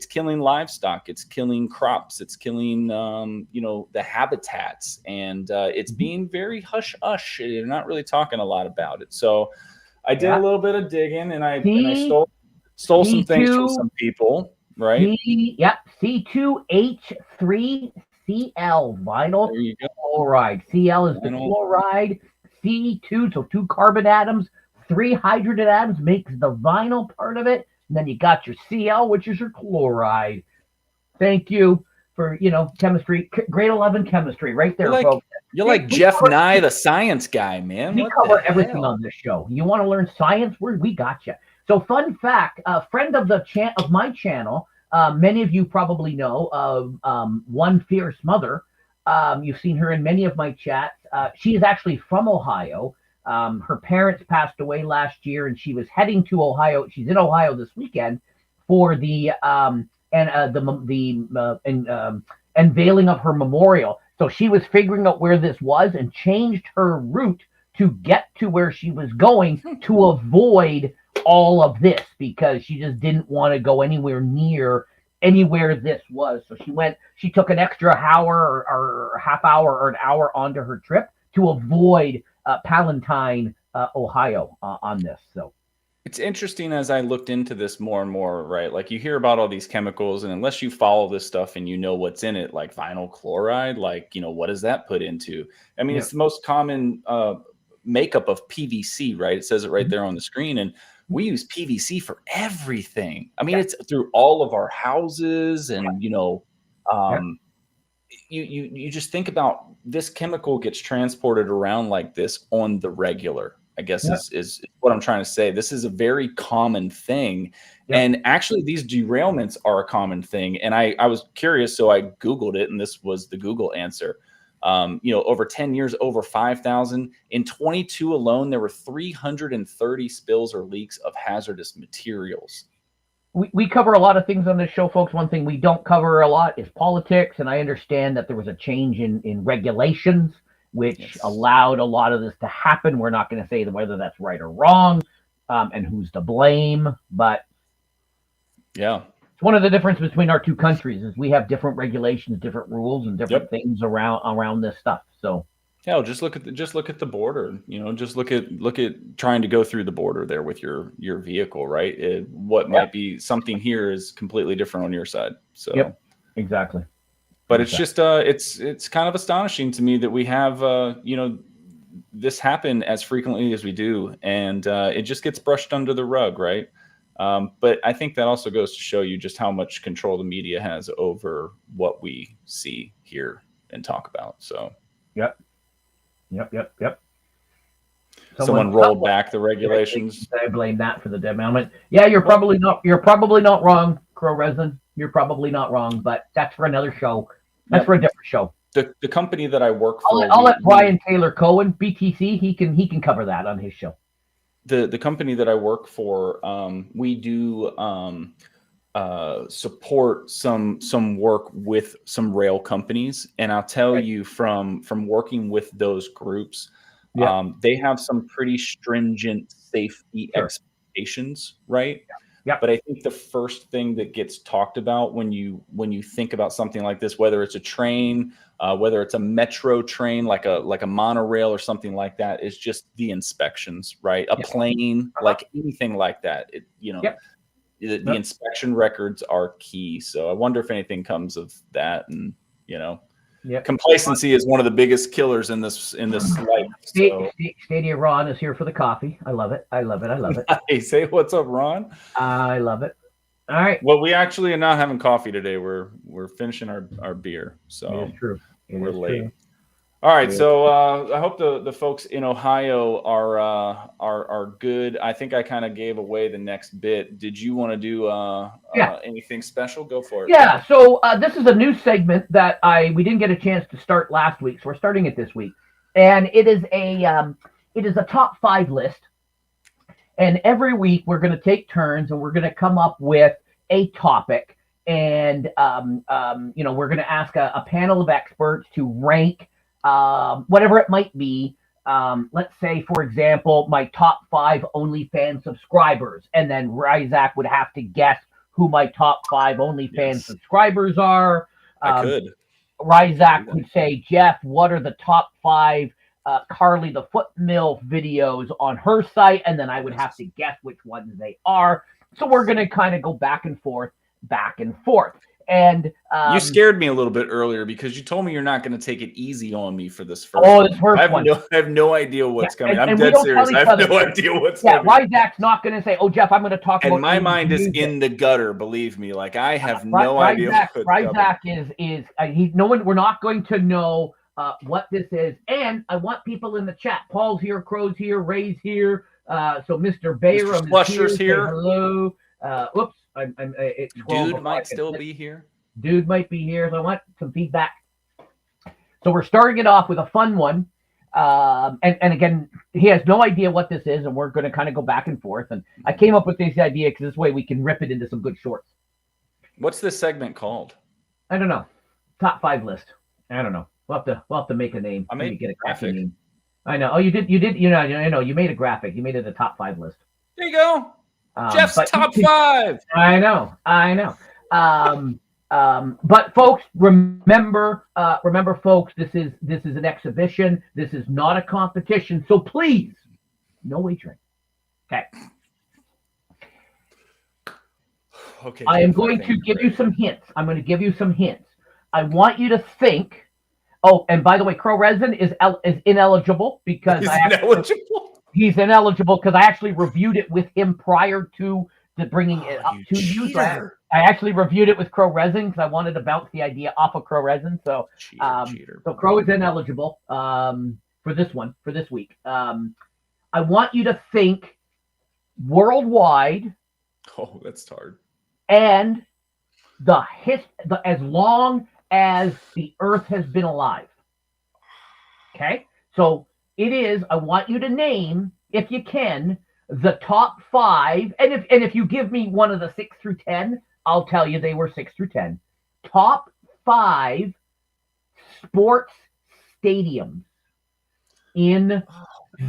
killing livestock, it's killing crops, it's killing the habitats, and it's being very hush-hush. They're not really talking a lot about it. So I did a little bit of digging, and I stole some things from some people, right? C2H3 CL, vinyl chloride. CL is the chloride. C2, so 2 carbon atoms, 3 hydrogen atoms makes the vinyl part of it. And then you got your CL, which is your chloride. Thank you for, chemistry, grade 11 chemistry right there, folks. You're like Jeff Nye, the science guy, man. We cover everything on this show. You want to learn science? We got you. So fun fact, a friend of of my channel, many of you probably know, One Fierce Mother. You've seen her in many of my chats. She is actually from Ohio. Her parents passed away last year, and she was heading to Ohio. She's in Ohio this weekend for the unveiling of her memorial. So she was figuring out where this was and changed her route to get to where she was going to avoid all of this, because she just didn't want to go anywhere near anywhere this was. So she took an extra hour or half hour or an hour onto her trip to avoid Palatine, Ohio, on this. So it's interesting as I looked into this more and more, right? Like you hear about all these chemicals, and unless you follow this stuff and you know what's in it, like vinyl chloride, like, what does that put into? I mean, it's the most common makeup of PVC, right? It says it right there on the screen. And we use PVC for everything. I mean, it's through all of our houses, and, you just think about this chemical gets transported around like this on the regular, I guess is what I'm trying to say. This is a very common thing. And actually these derailments are a common thing. And I was curious, so I Googled it, and this was the Google answer. Over 10 years, over 5,000. In 22 alone, there were 330 spills or leaks of hazardous materials. We cover a lot of things on this show, folks. One thing we don't cover a lot is politics, and I understand that there was a change in regulations which allowed a lot of this to happen. We're not going to say whether that's right or wrong, and who's to blame, but it's one of the differences between our two countries is we have different regulations, different rules, and different things around this stuff. So just look at the border. Just look at trying to go through the border there with your vehicle, right? What might be something here is completely different on your side. So exactly. But it's just it's kind of astonishing to me that we have this happen as frequently as we do, and it just gets brushed under the rug, right? But I think that also goes to show you just how much control the media has over what we see, hear, and talk about. So Yep. Someone rolled back the regulations. I blame that for the derailment. Yeah, you're probably not wrong, Crow Resin. You're probably not wrong, but that's for another show. That's for a different show. The company that I work for, I'll let Brian Taylor Cohen, BTC, he can cover that on his show. The company that I work for, we do support some work with some rail companies, and I'll tell you from working with those groups, they have some pretty stringent safety expectations, right? But I think the first thing that gets talked about when you think about something like this, whether it's a train, whether it's a metro train, like a monorail or something like that, is just the inspections, right? A plane, like anything like that, the inspection records are key. So I wonder if anything comes of that. And complacency is one of the biggest killers in this life. Stadia Ron is here for the coffee. I love it. Hey, say what's up, Ron. I love it. All right. Well, we actually are not having coffee today. We're finishing our beer. So it's true. We're late. All right, so I hope the folks in Ohio are good. I think I kind of gave away the next bit. Did you want to do anything special? Go for it. Yeah. So this is a new segment that we didn't get a chance to start last week, so we're starting it this week, and it is a top 5 list. And every week we're going to take turns, and we're going to come up with a topic, and we're going to ask a panel of experts to rank. Whatever it might be, let's say, for example, my top 5 OnlyFans subscribers, and then Ryzak would have to guess who my top 5 OnlyFans subscribers are. I could. Ryzak would say, Jeff, what are the top 5 Carly the Foot Mill videos on her site? And then I would have to guess which ones they are. So we're going to kind of go back and forth. And you scared me a little bit earlier because you told me you're not going to take it easy on me for this first. This first one. I have no idea what's coming. I'm dead serious. I have no idea what's coming. Ryzak's not going to say, "Oh, Jeff, I'm going to talk about." And my mind is in the gutter. Believe me, like I have no idea. Ryzak is no one. We're not going to know what this is. And I want people in the chat. Paul's here, Crow's here, Ray's here. So Mr. Bayram Flusher's is here. here. Hello. Whoops. It's Dude might still be here. Dude might be here. So I want some feedback. So we're starting it off with a fun one. And again, he has no idea what this is, and we're going to kind of go back and forth. And I came up with this idea because this way we can rip it into some good shorts. What's this segment called? I don't know. Top 5 list. I don't know. We'll have to make a name. I made get a graphic. Name. I know. Oh, you did. You know. You made a graphic. You made it a top 5 list. There you go. Jeff's top 5. I know. But folks, remember, folks, this is an exhibition. This is not a competition. So please, no wagering. Okay. Okay. I am going to give you some hints. I want you to think. Oh, and by the way, Crow Resin is ineligible because he's ineligible because I actually reviewed it with him prior to bringing it up to you. So I actually reviewed it with Crow Resin because I wanted to bounce the idea off of Crow Resin. So, so Crow is ineligible for this week. I want you to think worldwide. Oh, that's hard. And as long as the Earth has been alive. Okay? So it is, I want you to name, if you can, the top 5. And if you give me one of the 6 through 10, I'll tell you they were 6 through 10. Top 5 sports stadiums in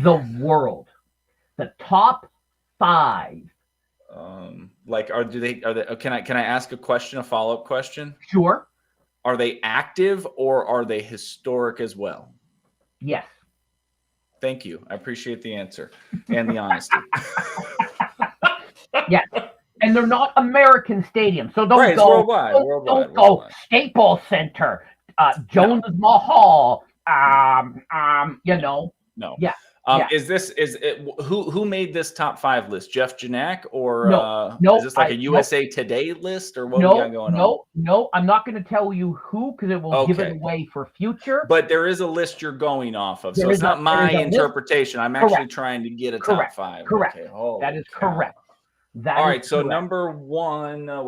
the world. The top 5. Can I ask a question, a follow-up question? Sure. Are they active or are they historic as well? Yes. Thank you. I appreciate the answer and the honesty. Yes. And they're not American stadiums. So don't go worldwide. Don't go Staples Center, Jones Mahal, No. Yeah. Who made this top 5 list? Jeff Janak or no, is this like a USA Today list or what we got going on? No, I'm not going to tell you who because it will give it away for future. But there is a list you're going off of, so it's not my interpretation. I'm actually trying to get a top 5. Correct. Okay. That is correct. All right. So number 1. I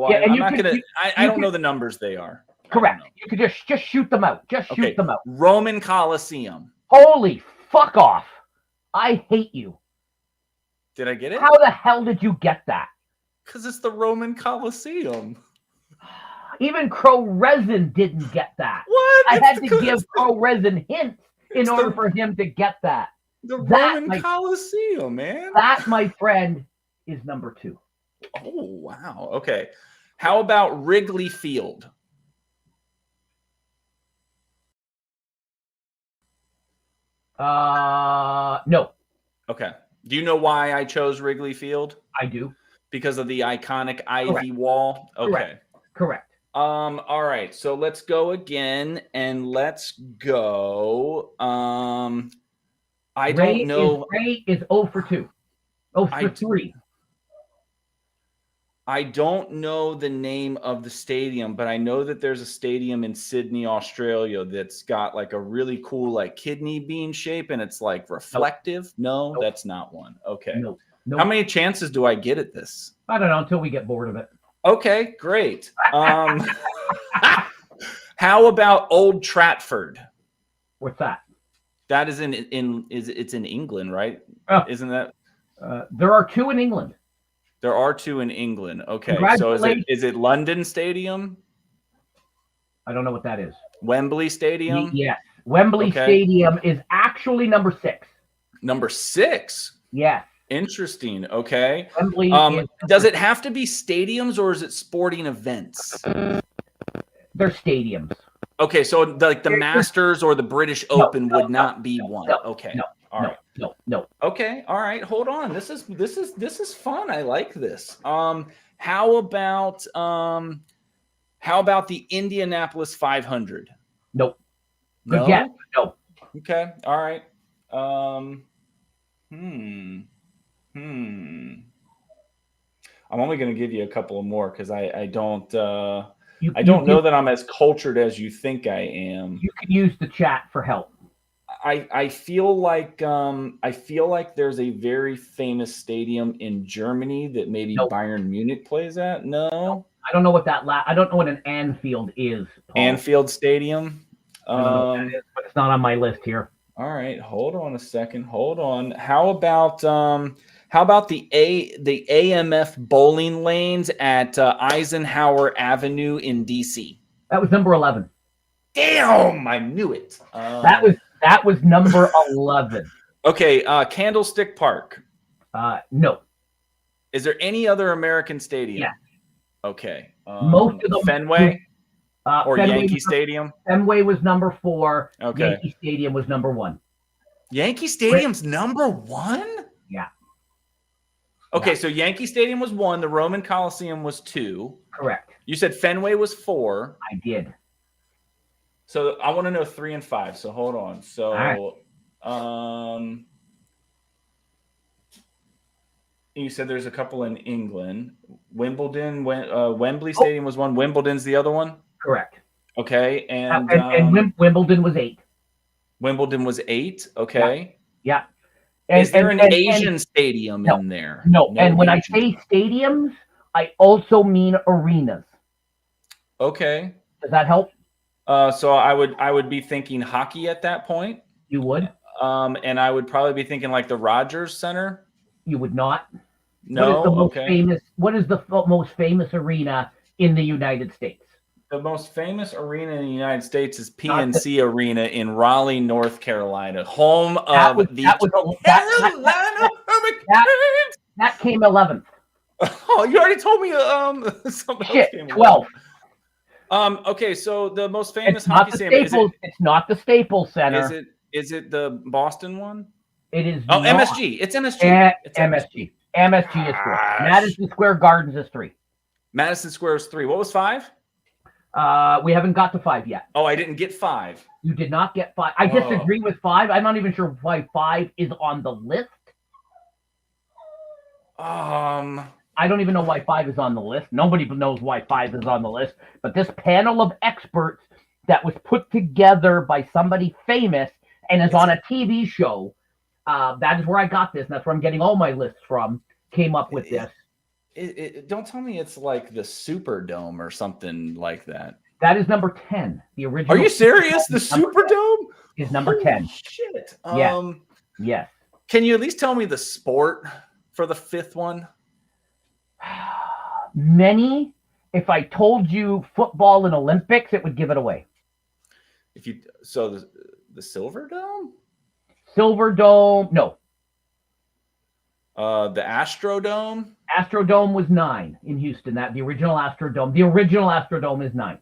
don't know the numbers they are. Correct. You could just shoot them out. Shoot them out. Roman Coliseum. Holy fuck off. I hate you. Did I get it? How the hell did you get that? Because it's the Roman Coliseum. Even Crow Resin didn't get that. What? I had to give Crow Resin hints in order for him to get that. The Roman Coliseum, man. That, my friend, is number 2. Oh, wow. Okay. How about Wrigley Field? No. Okay. Do you know why I chose Wrigley Field? I do. Because of the iconic ivy wall? Okay. Correct. All right. So let's go again and let's go. I don't know. Ray is 0 for 2. 0 for 3. I don't know the name of the stadium, but I know that there's a stadium in Sydney, Australia that's got like a really cool like kidney bean shape and it's like reflective. Nope. That's not one. Okay. Nope. How many chances do I get at this? I don't know until we get bored of it. Okay, great. How about Old Trafford? What's that? That is it's in England, right? Oh. Isn't that? There are 2 in England. There are 2 in England. Okay. So is it London Stadium? I don't know what that is. Wembley Stadium? Yes. Wembley Stadium is actually number 6. Number 6? Yes. Interesting. Okay. Wembley does it have to be stadiums or is it sporting events? They're stadiums. Okay, so like the Masters or the British Open would not be one. Okay. No. All right. No. Okay. All right. Hold on. This is fun. I like this. How about the Indianapolis 500? Nope. No. Again, no. Okay. All right. I'm only going to give you a couple more because I don't know that I'm as cultured as you think I am. You can use the chat for help. I feel like there's a very famous stadium in Germany that maybe Bayern Munich plays at. No. I don't know what I don't know what an Anfield is, Paul. Anfield Stadium. I don't know what that is, but it's not on my list here. All right, hold on a second. Hold on. How about the AMF bowling lanes at Eisenhower Avenue in DC? That was number 11. Damn, I knew it. That was number 11. Okay, Candlestick Park. No. Is there any other American stadium? Yeah. Okay. Most of them. Fenway or Fenway Yankee Stadium? Fenway was number 4. Okay. Yankee Stadium was number 1. Yankee Stadium's number 1? Yeah. Okay, so Yankee Stadium was 1. The Roman Coliseum was 2. Correct. You said Fenway was 4. I did. So I want to know 3 and 5. So hold on. So, you said there's a couple in England. Wimbledon, Wembley Stadium was 1. Wimbledon's the other one. Correct. Okay, and Wimbledon was 8. Wimbledon was 8. Okay. Yeah. Is there an Asian stadium in there? No. And when I say stadiums, I also mean arenas. Okay. Does that help? So I would be thinking hockey at that point. You would. And I would probably be thinking like the Rogers Center. You would not. No. What is the most famous arena in the United States? The most famous arena in the United States is PNC Arena in Raleigh, North Carolina, home of the Carolina Hurricanes. That came 11th. Oh, you already told me. Shit, 12. Okay, so the most famous hockey stadium. It's not the Staples Center. Is it the Boston one? It is. Oh, not. MSG. It's MSG. It's MSG. MSG is 4. Madison Square Gardens is 3. Madison Square is 3. What was 5? We haven't got to 5 yet. Oh, I didn't get 5. You did not get 5. I disagree with 5. I'm not even sure why 5 is on the list. I don't even know why 5 is on the list. Nobody knows why 5 is on the list. But this panel of experts that was put together by somebody famous and is on a TV show, that is where I got this. And that's where I'm getting all my lists from. Came up with this. Don't tell me it's like the Superdome or something like that. That is number 10. The original. Are you serious? The Superdome is number 10. Shit. Yes. Can you at least tell me the sport for the 5th one? Many. If I told you football and Olympics, it would give it away. The Silverdome? Silverdome, no. The Astrodome? Astrodome was 9 in Houston. The original Astrodome. The original Astrodome is 9.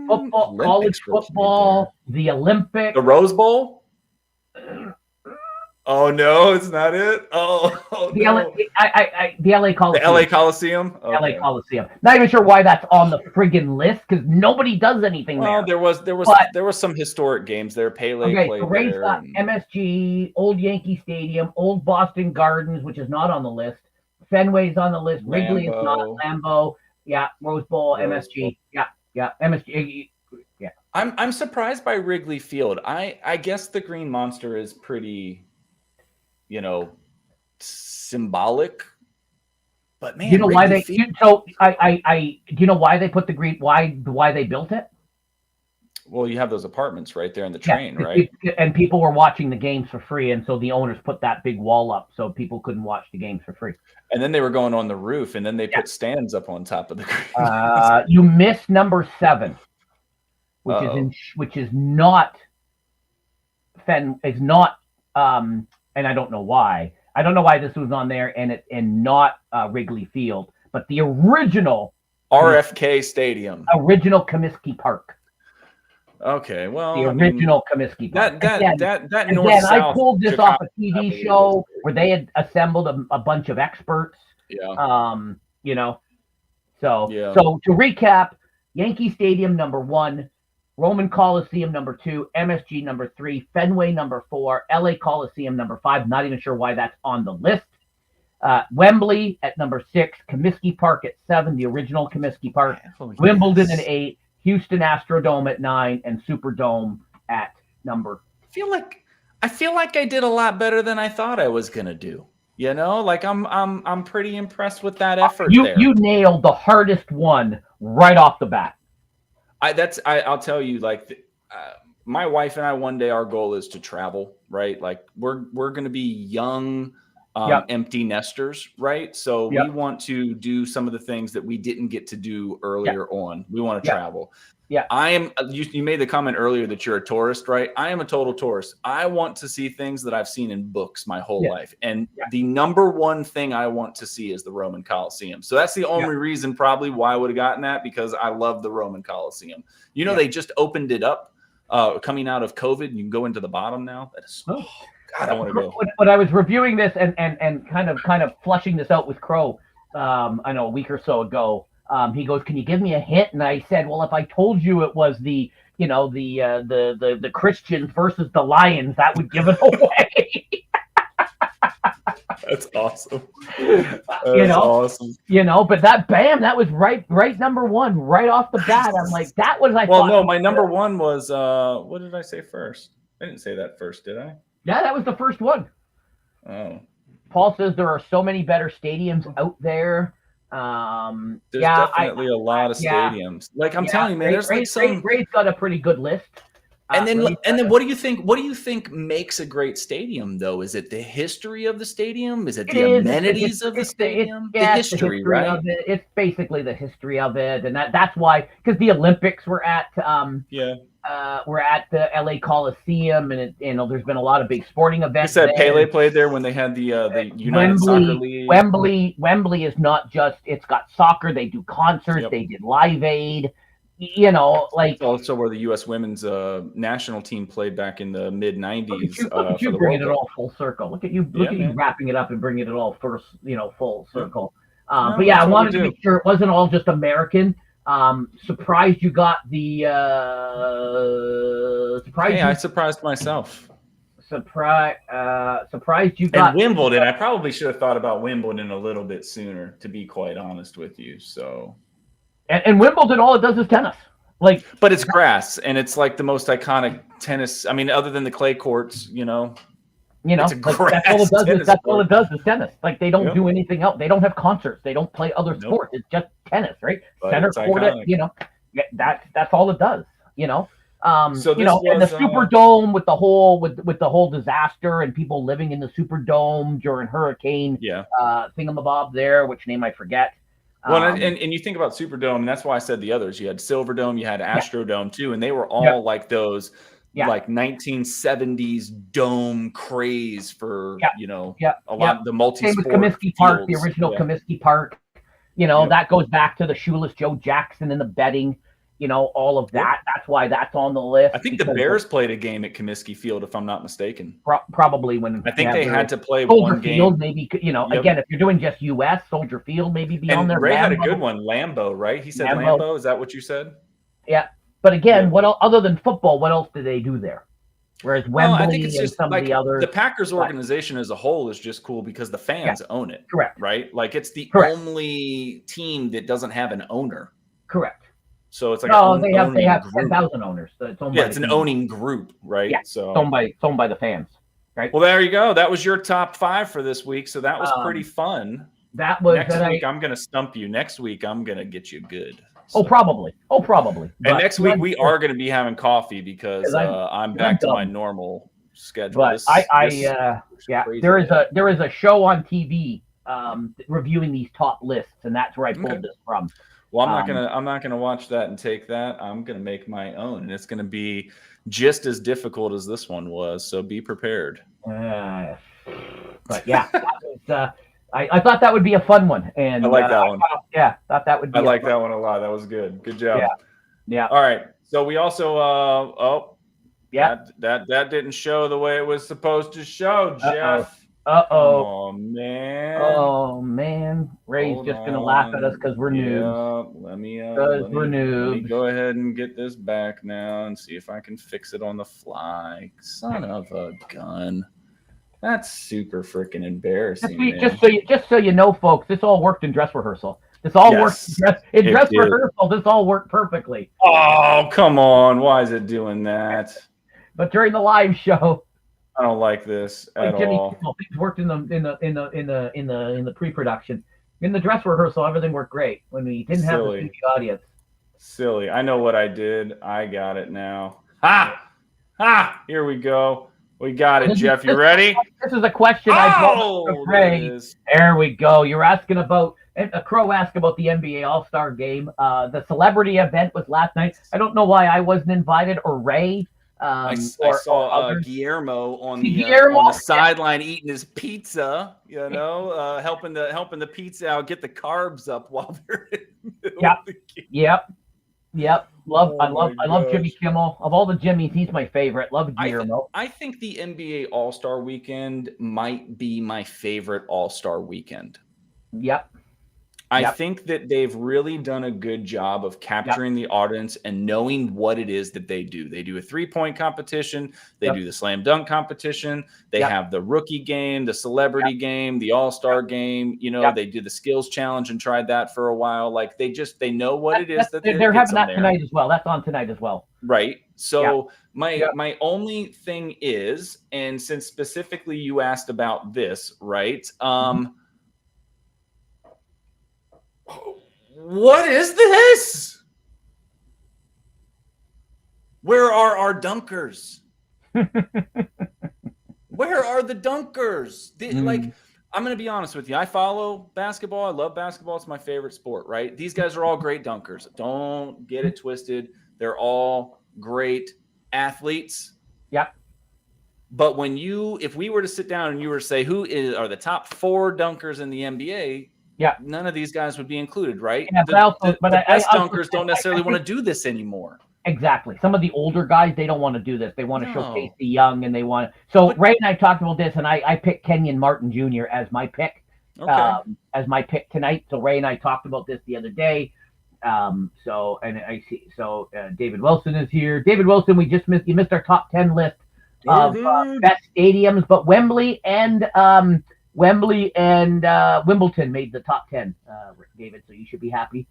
Football, college football, the Olympics. The Rose Bowl? Oh no, it's not it. The LA Coliseum. The LA Coliseum. Okay. LA Coliseum. Not even sure why that's on the friggin' list because nobody does anything there. Well, there was some historic games there. Pele played there. MSG, Old Yankee Stadium, Old Boston Gardens, which is not on the list. Fenway's on the list. Wrigley is not. Lambeau. Yeah. Rose Bowl. MSG. Bowl. Yeah. MSG. Yeah. I'm surprised by Wrigley Field. I guess the Green Monster is pretty, symbolic. But man, you know why do you know why they put the green? Why they built it? Well, you have those apartments right there in the train, right? And people were watching the games for free, and so the owners put that big wall up so people couldn't watch the games for free. And then they were going on the roof, and then they put stands up on top of the green. You missed number 7, which is not and I don't know why. I don't know why this was on there and not Wrigley Field, but the original RFK Stadium, original Comiskey Park. Okay, well, the original Comiskey Park. That north-south. I pulled this off a TV show where they had assembled a bunch of experts. Yeah. So to recap, Yankee Stadium number 1. Roman Coliseum number 2, MSG number 3, Fenway number 4, LA Coliseum number 5. Not even sure why that's on the list. Wembley at number 6, Comiskey Park at 7, the original Comiskey Park. Wimbledon at 8, Houston Astrodome at 9, and Superdome at number. I feel like I did a lot better than I thought I was gonna do. You know, like I'm pretty impressed with that effort there. You nailed the hardest one right off the bat. I'll tell you, like, my wife and I, one day our goal is to travel, right? Like we're gonna be young, empty nesters, right? So we want to do some of the things that we didn't get to do earlier on. We want to travel. Yeah. You made the comment earlier that you're a tourist, right? I am a total tourist. I want to see things that I've seen in books my whole life. And the number one thing I want to see is the Roman Colosseum. So that's the only reason probably why I would have gotten that, because I love the Roman Colosseum. You know, they just opened it up coming out of COVID, and you can go into the bottom now. That is God, I want to go. When I was reviewing this and kind of flushing this out with Crow, I know a week or so ago, he goes, "Can you give me a hint?" And I said, "Well, if I told you it was the Christians versus the Lions, that would give it away." That's awesome. Awesome. But that was right number one, right off the bat. I'm like, that was my number one was what did I say first? I didn't say that first, did I? Yeah, that was the first one. Oh. Paul says there are so many better stadiums out there. There's definitely a lot of stadiums. Like I'm telling you, man, there's like some. Ray's got a pretty good list. And then what do you think? What do you think makes a great stadium, though? Is it the history of the stadium? Is it the amenities of the stadium? The history, right? Of it. It's basically the history of it, and that's why, because the Olympics were at we're at the LA Coliseum, and there's been a lot of big sporting events. You said Pele played there when they had the United Soccer League. Wembley is not just, it's got soccer. They do concerts. They did Live Aid. Like also where the U.S. women's national team played back in the mid '90s. Look at you bringing it all full circle. Look at you wrapping it up and bringing it all full circle. But yeah, I wanted to make sure it wasn't all just American. Surprised you got the I surprised myself. Surprised you got. And Wimbledon. I probably should have thought about Wimbledon a little bit sooner, to be quite honest with you. So. And Wimbledon, all it does is tennis. But it's grass, and it's like the most iconic tennis. I mean, other than the clay courts, it's a grass. That's all it does is tennis. Like they don't do anything else. They don't have concerts. They don't play other sports. It's just tennis, right? But center court. That's all it does. And the Superdome with the whole disaster and people living in the Superdome during Hurricane thingamabob there, which name I forget. Well, and you think about Superdome, and that's why I said the others. You had Silverdome, you had Astrodome too, and they were all like those like 1970s dome craze for a lot of the multi-sport. Same with Comiskey Park, the original Comiskey Park. That goes back to the Shoeless Joe Jackson and the betting. All of that. That's why that's on the list. I think the Bears played a game at Comiskey Field, if I'm not mistaken. Probably when I think they had to play Soldier one game. Field, maybe again, if you're doing just U.S., Soldier Field maybe be on there. Ray had a good one, Lambeau, right? He said Lambeau. Is that what you said? Yeah, but again, what other than football? What else do they do there? Whereas Wembley I think it's just some like of the others. The Packers organization as a whole is just cool because the fans own it. Correct. Right? Like it's the only team that doesn't have an owner. Correct. So it's like they have 10,000 owners. So it's owned by it's an owning group, right? Yeah, so it's owned by the fans, right? Well, there you go. That was your top 5 for this week. So that was pretty fun. That was next week. I'm going to stump you. Next week, I'm going to get you good. So. Probably. And next week we are going to be having coffee because I'm back to my normal schedule. But there is a show on TV reviewing these top lists, and that's where I pulled this from. Well, I'm not gonna watch that and take that. I'm gonna make my own, and it's gonna be just as difficult as this one was. So be prepared. But yeah, I thought that would be a fun one, and I like that one. Thought that would be. I like that one a lot. That was good. Good job. Yeah. All right. So we also that didn't show the way it was supposed to show, Jeff. Oh man. Ray's just gonna laugh at us because we're noobs. Let me go ahead and get this back now and see if I can fix it on the fly. Son of a gun. That's super freaking embarrassing. Just so you know, folks, this all worked in dress rehearsal. This all worked in dress rehearsal. This all worked perfectly. Oh, come on! Why is it doing that? But during the live show, I don't like this at all. Things worked in the pre-production. In the dress rehearsal, everything worked great when we didn't have the TV audience. Silly. I know what I did. I got it now. Ha! Here we go. We got it, Jeff. You ready? This is a question I brought to Ray. There we go. You're asking about, a Crow asked about the NBA All-Star Game. The celebrity event was last night. I don't know why I wasn't invited, or Ray. I saw Guillermo on the sideline eating his pizza, helping the pizza out, get the carbs up while they're in the middle of the game. Yep. I love Jimmy Kimmel. Of all the Jimmys, he's my favorite. Love Guillermo. I think the NBA All-Star Weekend might be my favorite All-Star Weekend. Yep. I think that they've really done a good job of capturing the audience and knowing what it is that they do. They do a 3-point competition. They do the slam dunk competition. They have the rookie game, the celebrity game, the all-star game. They do the skills challenge and tried that for a while. Like they know what it is that they're having that tonight as well. That's on tonight as well. Right. So my only thing is, and since specifically you asked about this, right? What is this? Where are our dunkers? Where are the dunkers? I'm going to be honest with you. I follow basketball. I love basketball. It's my favorite sport, right? These guys are all great dunkers. Don't get it twisted. They're all great athletes. Yep. But if we were to sit down and you were to say are the top 4 dunkers in the NBA, none of these guys would be included, right? Yeah, the best dunkers don't necessarily want to do this anymore. Exactly. Some of the older guys, they don't want to do this. They want to showcase the young, and they want to. So Ray and I talked about this, and I picked Kenyon Martin Jr. as my pick, tonight. So Ray and I talked about this the other day. David Wilson is here. David Wilson, you missed our top 10 list of best stadiums, but Wembley and Wimbledon made the top 10, David, so you should be happy.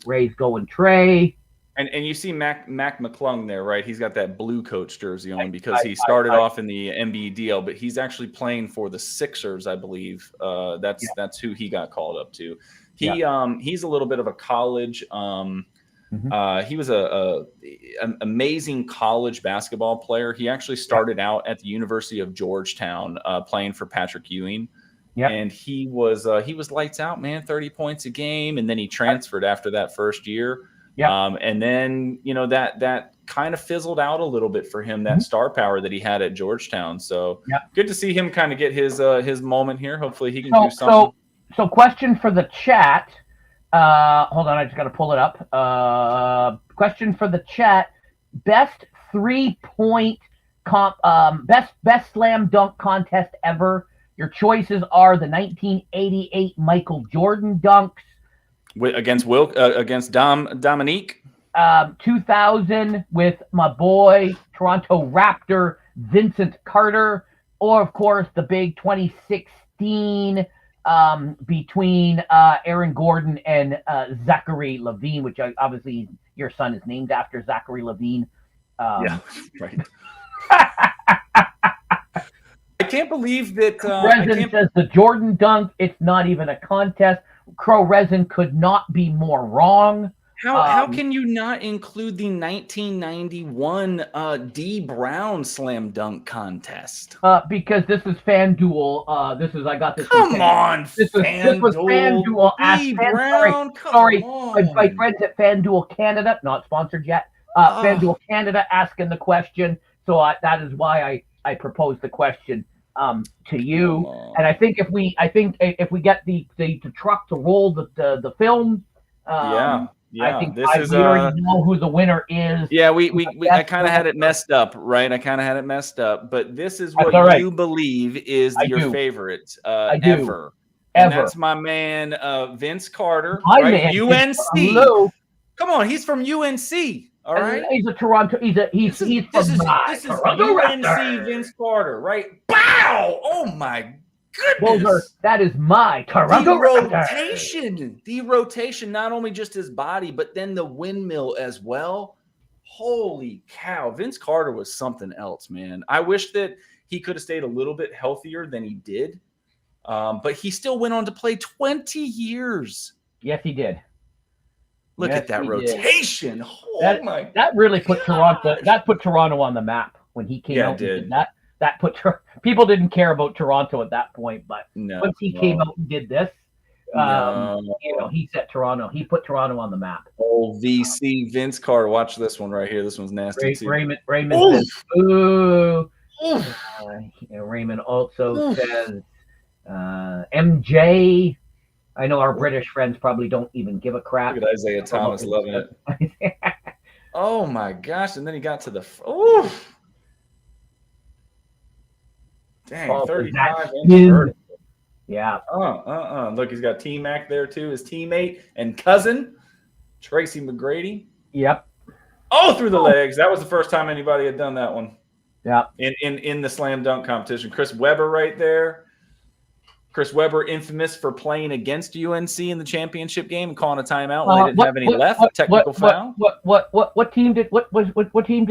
Ray's going Trey. And you see Mac McClung there, right? He's got that blue coach jersey on because he started off in the NBDL, but he's actually playing for the Sixers, I believe. That's who he got called up to. He's a little bit of a college. He was an amazing college basketball player. He actually started out at the University of Georgetown playing for Patrick Ewing. And he was lights out, man, 30 points a game. And then he transferred after that first year. And then, that kind of fizzled out a little bit for him, that star power that he had at Georgetown. So good to see him kind of get his moment here. Hopefully he can do something. So question for the chat. Hold on, I just got to pull it up. Question for the chat: best 3-point best slam dunk contest ever. Your choices are the 1988 Michael Jordan dunks against Dominique. 2000 with my boy Toronto Raptor Vincent Carter, or of course the big 2016. Between Aaron Gordon and Zachary Levine, which obviously your son is named after Zachary Levine. Right. I can't believe that. Resin says the Jordan dunk, it's not even a contest. Crow Resin could not be more wrong. How can you not include the 1991 D Brown slam dunk contest? Because this is FanDuel. I got this. Come on, this was FanDuel. D Brown. Sorry, my friends at FanDuel Canada, not sponsored yet. FanDuel Canada asking the question. So that is why I proposed the question to you. And I think if we get the truck to roll the film. I think we already know who the winner is. Yeah, I kind of had it messed up, right? But this is what you believe is your favorite ever. And that's my man, Vince Carter, right? UNC. Hello. Come on, he's from UNC. All right. He's a Toronto. He's from Toronto. UNC Vince Carter, right? Bow! Oh my goodness. That is my Toronto Raptors. The rotation, not only just his body, but then the windmill as well. Holy cow. Vince Carter was something else, man. I wish that he could have stayed a little bit healthier than he did. But he still went on to play 20 years. Yes, he did. Look at that rotation. Oh my God. That really put Toronto. That put Toronto on the map when he came out. It did. That put people didn't care about Toronto at that point, but once he came out and did this, he set Toronto. He put Toronto on the map. Oh, VC Vince Carter. Watch this one right here. This one's nasty too. Raymond says, ooh. Raymond also says, MJ. I know our British friends probably don't even give a crap. Look at Isaiah Thomas loving it. Oh my gosh! And then he got to the dang 35 inch. Yeah. Look, he's got T-Mac there too. His teammate and cousin Tracy McGrady. Yep. Oh, through the legs. That was the first time anybody had done that one. Yeah. In the slam dunk competition, Chris Webber right there. Chris Webber, infamous for playing against UNC in the championship game and calling a timeout when they didn't have any left. Technical foul. What team did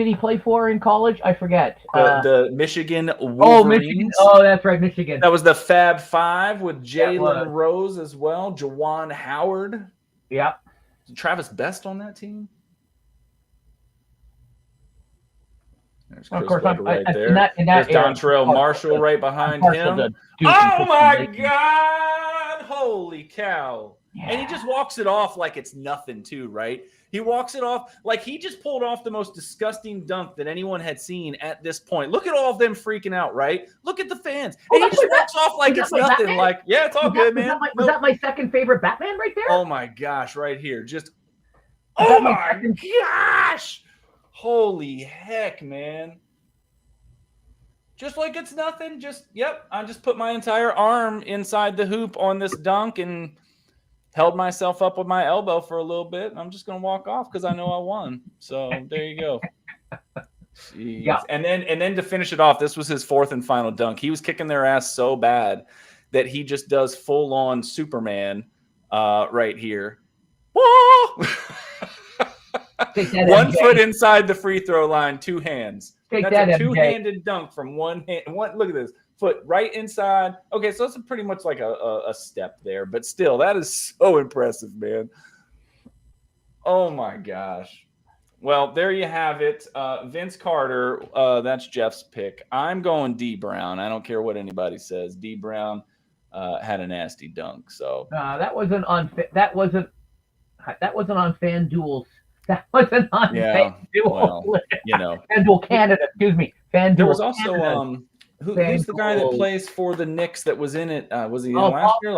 he play for in college? I forget. The Michigan Wolverines. Oh, Michigan. Oh, that's right, Michigan. That was the Fab Five with Jalen Rose as well, Jawan Howard. Yep. Travis Best on that team. There's Chris Webber right there. There's Dontrell Marshall right behind him. Oh my God! Holy cow! Yeah. And he just walks it off like it's nothing, too, right? He walks it off like he just pulled off the most disgusting dunk that anyone had seen at this point. Look at all of them freaking out, right? Look at the fans. And he just walks off like it's nothing. Batman? Like, yeah, it's all good, man. Was that my second favorite Batman right there? Oh my gosh, right here. Just oh my gosh! Holy heck, man. Just like it's nothing. I just put my entire arm inside the hoop on this dunk and held myself up with my elbow for a little bit. I'm just going to walk off because I know I won. So there you go. Jeez. Yeah. And then to finish it off, this was his fourth and final dunk. He was kicking their ass so bad that he just does full on Superman right here. Whoa! 1 foot inside the free throw line, 2 hands. That's a two-handed dunk from one hand. Look at this. Foot right inside. Okay, so it's pretty much like a step there. But still, that is so impressive, man. Oh, my gosh. Well, there you have it. Vince Carter, that's Jeff's pick. I'm going D. Brown. I don't care what anybody says. D. Brown had a nasty dunk. So that wasn't on FanDuel's. That wasn't on FanDuel. Well, FanDuel Canada. Excuse me. FanDuel. There was also who's the guy that plays for the Knicks that was in it? Was he in last year?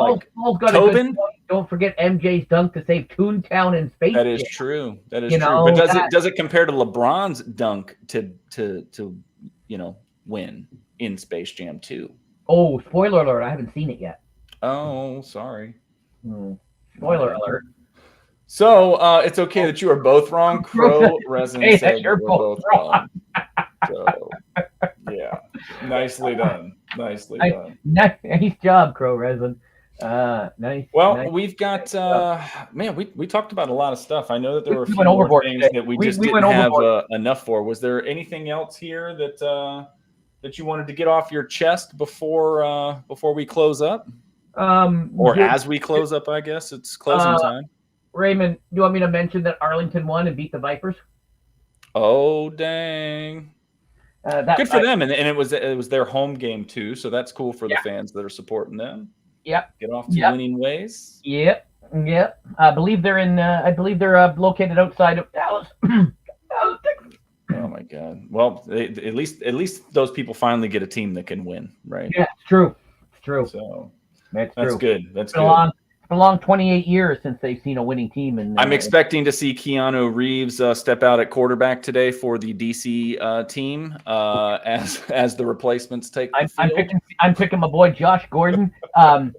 Tobin. Don't forget MJ's dunk to save Toontown in Space Jam. That is true. That is true. But does it compare to LeBron's dunk to win in Space Jam 2? Oh, spoiler alert! I haven't seen it yet. Oh, sorry. Spoiler alert. So it's okay that you are both wrong. Crow Resin said we're both wrong. So yeah, nicely done. Done. Nice job, Crow Resin. Nice. Well, we've got we talked about a lot of stuff. I know that there were a few more things that we just didn't have enough for. Was there anything else here that you wanted to get off your chest before we close up? As we close up, I guess it's closing time. Raymond, do you want me to mention that Arlington won and beat the Vipers? Oh, dang. Good for them. And it was their home game, too. So that's cool for the fans that are supporting them. Yep. Get off to winning ways. Yep. I believe they're located outside of Dallas. Oh, my God. Well, at least those people finally get a team that can win, right? Yeah, it's true. So that's good. That's good. A long 28 years since they've seen a winning team. And I'm expecting to see Keanu Reeves step out at quarterback today for the DC team as the replaceements take the field. I'm picking my boy Josh Gordon. I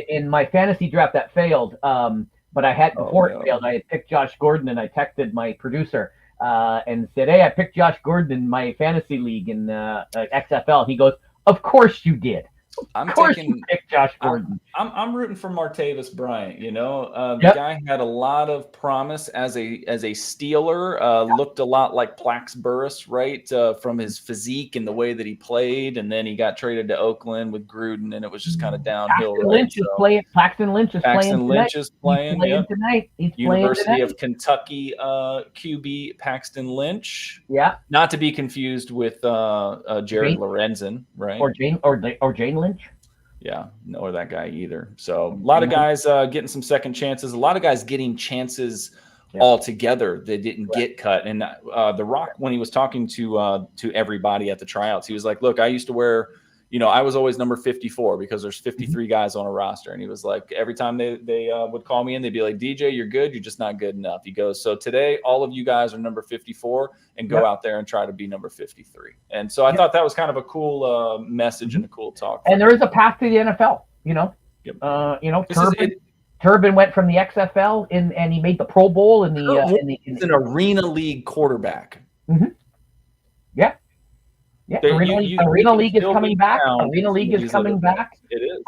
in my fantasy draft that failed, but I had before it failed. I had picked Josh Gordon, and I texted my producer and said, "Hey, I picked Josh Gordon in my fantasy league in XFL." He goes, "Of course you did." I'm Of course taking. you pick Josh Gordon. I'm rooting for Martavis Bryant. You know, the Yep. guy had a lot of promise as a Steeler. Looked a lot like Plax Burress, right, from his physique and the way that he played. And then he got traded to Oakland with Gruden, and it was just kind of downhill. Paxton Right? Lynch is playing. Paxton Lynch is playing Paxton tonight. Lynch is playing. He's playing Yep. tonight. He's University playing of Kentucky QB Paxton Lynch. Yeah. Not to be confused with Jared Lorenzen, right? Or Jane Lynch. Yeah, or that guy either. So a lot of guys getting some second chances. A lot of guys getting chances altogether that didn't get cut. And The Rock, when he was talking to everybody at the tryouts, he was like, "Look, I used to wear, I was always number 54 because there's 53 guys on a roster." And he was like, every time they would call me in, they'd be like, "DJ, you're good. You're just not good enough." He goes, "So today, all of you guys are number 54 and go out there and try to be number 53." And so I thought that was kind of a cool message and a cool talk. And there is a path to the NFL, Turbin went from the XFL and he made the Pro Bowl in the He's an Arena League quarterback. Mm-hmm. Yeah. Yeah, Arena League is coming back. Arena League is coming back. It is.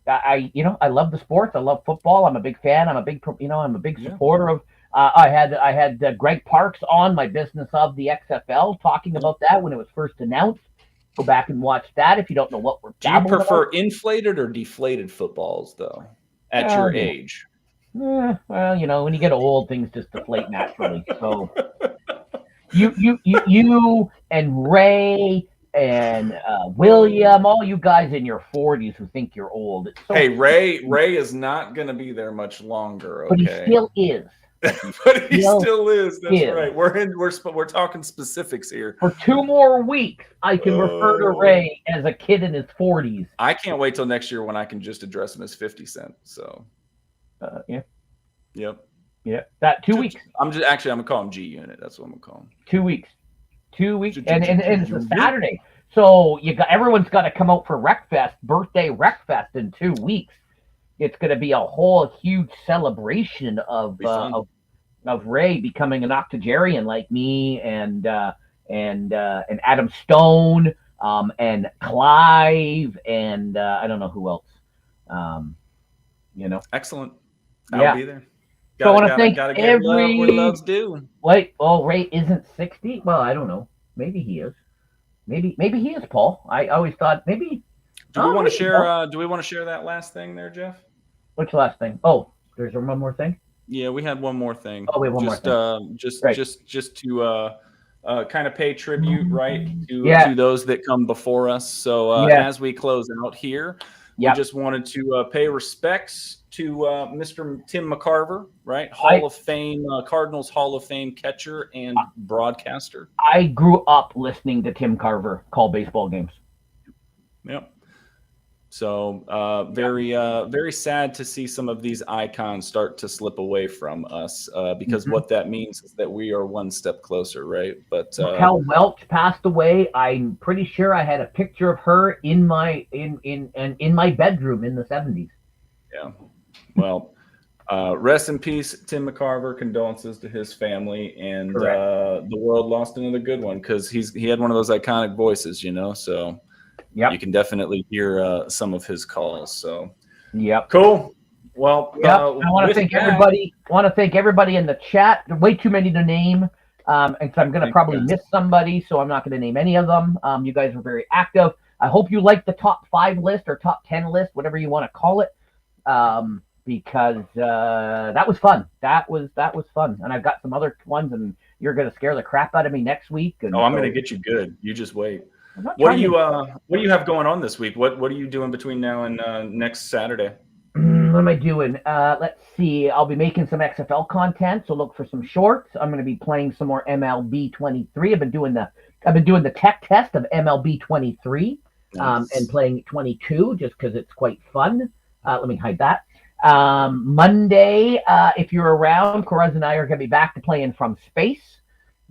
I love the sports. I love football. I'm a big fan. I'm a big supporter of. I had Greg Parks on my Business of the XFL talking about that when it was first announced. Go back and watch that if you don't know what we're. Do you prefer inflated or deflated footballs though? At your age. Well, when you get old, things just deflate naturally. So. You and Ray and William, all you guys in your 40s who think you're old. Hey, Ray is not going to be there much longer. Okay? But he still is. But he still is. That's right. We're talking specifics here. For 2 more weeks, I can refer to Ray as a kid in his 40s. I can't wait till next year when I can just address him as 50 Cent. So, yeah. Yep. Yeah, that 2 weeks. I'm gonna call him G Unit. That's what I'm gonna call him. 2 weeks, and it's a Saturday, so everyone's got to come out for birthday Wreckfest in 2 weeks. It's going to be a whole huge celebration of Ray becoming an octogenarian like me and Adam Stone and Clive and I don't know who else. Excellent. I'll be there. So I want to thank every where love's due. Wait, Ray isn't 60? Well, I don't know. Maybe he is. Maybe he is, Paul. I always thought maybe. Do we want to share? Do we want to share that last thing there, Jeff? Which last thing? Oh, there's one more thing. Yeah, we had one more thing. Oh, we have one more thing. Just to kind of pay tribute, right, to those that come before us. So as we close out here. We just wanted to pay respects to Mr. Tim McCarver, right? Hall of Fame, Cardinals Hall of Fame catcher and broadcaster. I grew up listening to Tim Carver call baseball games. Yep. So very sad to see some of these icons start to slip away from us because what that means is that we are one step closer, right? But Raquel Welch passed away. I'm pretty sure I had a picture of her in my bedroom in the 70s. Yeah. Well, rest in peace, Tim McCarver. Condolences to his family, and the world lost another good one because he had one of those iconic voices, So. You can definitely hear some of his calls. So, cool. Well, I want to thank everybody. I want to thank everybody in the chat. Way too many to name, and so I'm going to probably miss somebody. So I'm not going to name any of them. You guys were very active. I hope you like the top 5 list or top 10 list, whatever you want to call it, because that was fun. That was fun, and I've got some other ones, and you're going to scare the crap out of me next week. And I'm going to get you good. You just wait. What do you have going on this week? What are you doing between now and next Saturday? What am I doing? Let's see. I'll be making some XFL content, so look for some shorts. I'm going to be playing some more MLB 23. I've been doing the tech test of MLB 23 and playing 22 just because it's quite fun. Let me hide that. Monday, if you're around, Coraz and I are going to be back to playing from space.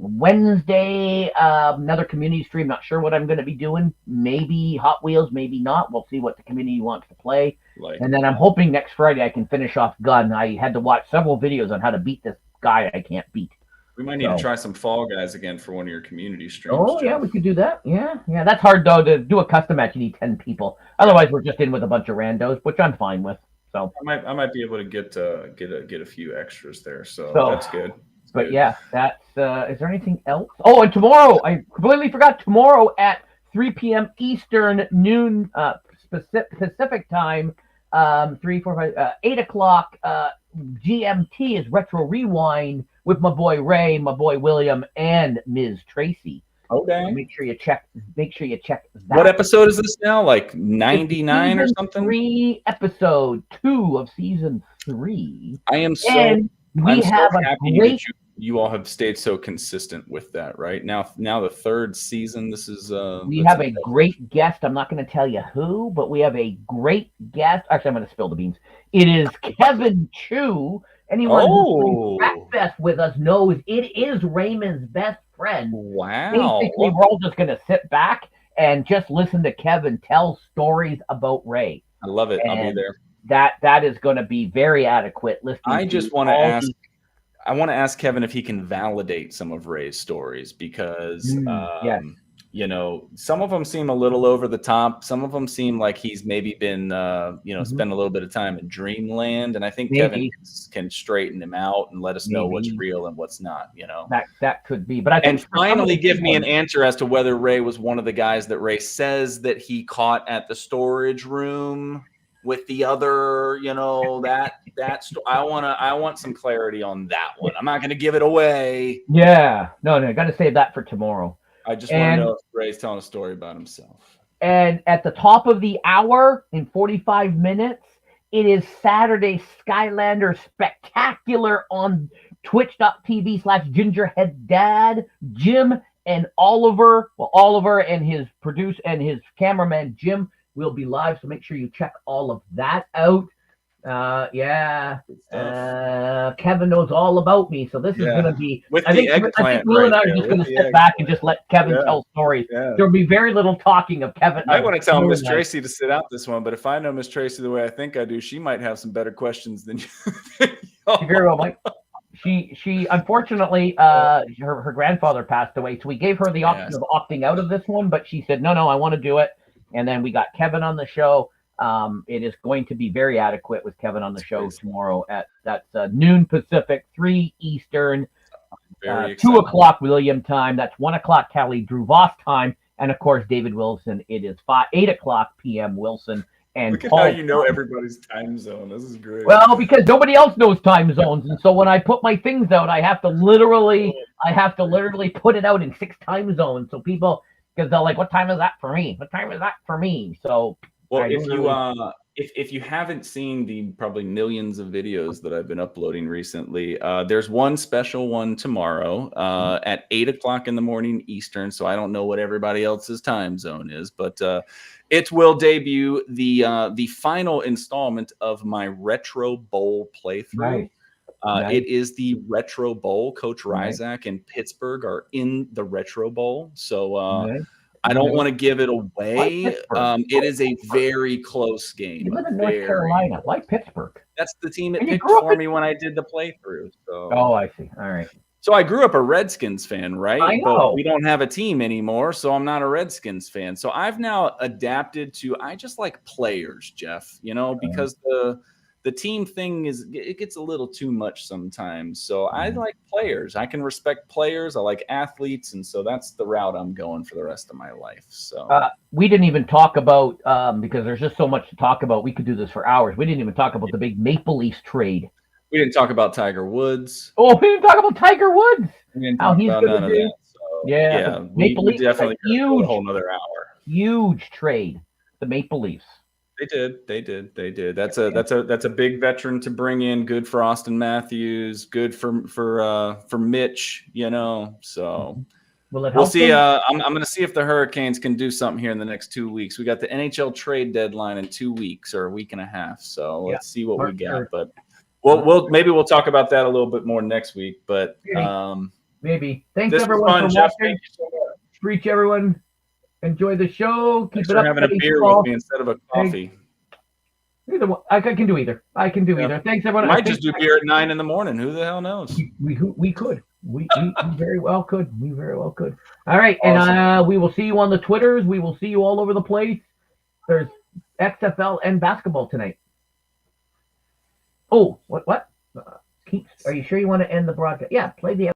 Wednesday, another community stream. Not sure what I'm going to be doing. Maybe Hot Wheels, maybe not. We'll see what the community wants to play. And then I'm hoping next Friday I can finish off Gun. I had to watch several videos on how to beat this guy I can't beat. We might need to try some Fall Guys again for one of your community streams. Oh, yeah, we could do that. Yeah. That's hard, though. To do a custom match, you need 10 people. Otherwise, we're just in with a bunch of randos, which I'm fine with. So I might be able to get a few extras there. So that's good. But yeah, that's. Is there anything else? Oh, and tomorrow, I completely forgot. Tomorrow at 3 p.m. Eastern, noon Pacific time, 8 o'clock GMT is Retro Rewind with my boy Ray, my boy William, and Ms. Tracy. Okay. So make sure you check that. What episode is this now? Like 99 or something? Episode 2 of season 3. I am so happy that you all have stayed so consistent with that, right? Now the 3rd season. This is we have a great guest. I'm not going to tell you who, but we have a great guest. Actually, I'm going to spill the beans. It is Kevin Chu. Anyone who plays Breakfast with us knows it is Raymond's best friend. Wow. Basically, we're all just going to sit back and just listen to Kevin tell stories about Ray. I love it. I'll be there. That is going to be very adequate. I just want to ask. I want to ask Kevin if he can validate some of Ray's stories because, yes. You know, some of them seem a little over the top. Some of them seem like he's maybe been, spent a little bit of time in dreamland. And I think Kevin can straighten him out and let us know what's real and what's not, you know. That could be. But I think finally give me an answer as to whether Ray was one of the guys that Ray says that he caught at the storage room with the other, you know, I want some clarity on that one. I'm not going to give it away. Yeah. No, got to save that for tomorrow. I just want to know if Ray's telling a story about himself. And at the top of the hour, in 45 minutes, it is Saturday Skylander Spectacular on twitch.tv/gingerheaddad. Jim and Oliver, and his producer and his cameraman, Jim, will be live. So make sure you check all of that out. Kevin knows all about me, so this is going to be. I think Will and I are just going to sit back and just let Kevin tell stories. Yeah. There'll be very little talking of Kevin. I want to tell Miss Tracy to sit out this one, but if I know Miss Tracy the way I think I do, she might have some better questions than you. Very well, Mike. She unfortunately her grandfather passed away, so we gave her the option of opting out of this one, but she said no, I want to do it. And then we got Kevin on the show. It is going to be very adequate with Kevin on the show tomorrow at noon Pacific, 3 Eastern, 2 o'clock William time. That's 1 o'clock Kelly Drew Voss time, and of course David Wilson. It is 8 o'clock p.m. Wilson and look at how you know everybody's time zone. This is great. Well, because nobody else knows time zones, and so when I put my things out, I have to literally put it out in 6 time zones, so people. Because they're like, what time is that for me? What time is that for me? So, well, if you haven't seen the probably millions of videos that I've been uploading recently, there's one special one tomorrow at 8 o'clock in the morning Eastern. So I don't know what everybody else's time zone is, but it will debut the final installment of my Retro Bowl playthrough. Right. It is the Retro Bowl. Coach Ryzak and Pittsburgh are in the Retro Bowl. So I don't want to give it away. It is a very close game. You live in North Carolina. Why Pittsburgh? That's the team that picked for me when I did the playthrough. So. Oh, I see. All right. So I grew up a Redskins fan, right? I know. But we don't have a team anymore, so I'm not a Redskins fan. So I've now adapted to I just like players, Jeff, you know, because the team thing it gets a little too much sometimes. So I like players. I can respect players. I like athletes. And so that's the route I'm going for the rest of my life. So we didn't even talk about, because there's just so much to talk about. We could do this for hours. We didn't even talk about the big Maple Leafs trade. We didn't talk about Tiger Woods. Oh, we didn't talk about Tiger Woods. How he's going to do. That, so, yeah. Maple Leafs definitely huge, a whole nother hour. Huge trade. The Maple Leafs. They did. That's a big veteran to bring in. Good for Austin Matthews. Good for Mitch. You know, so we'll see. I'm going to see if the Hurricanes can do something here in the next 2 weeks. We got the NHL trade deadline in 2 weeks or a week and a half. So let's see what we got. But maybe we'll talk about that a little bit more next week. But maybe. Thanks everyone for Jeff. watching. Thank you so much. Reach everyone. Enjoy the show. Keep Thanks it up. Having a beer with me instead of a coffee. Either one. I can do either. Thanks, everyone. I might just do beer at 9 in the morning. Who the hell knows? We could. We very well could. We very well could. All right, awesome. And we will see you on the Twitters. We will see you all over the place. There's XFL and basketball tonight. Oh, what? Are you sure you want to end the broadcast? Yeah, play the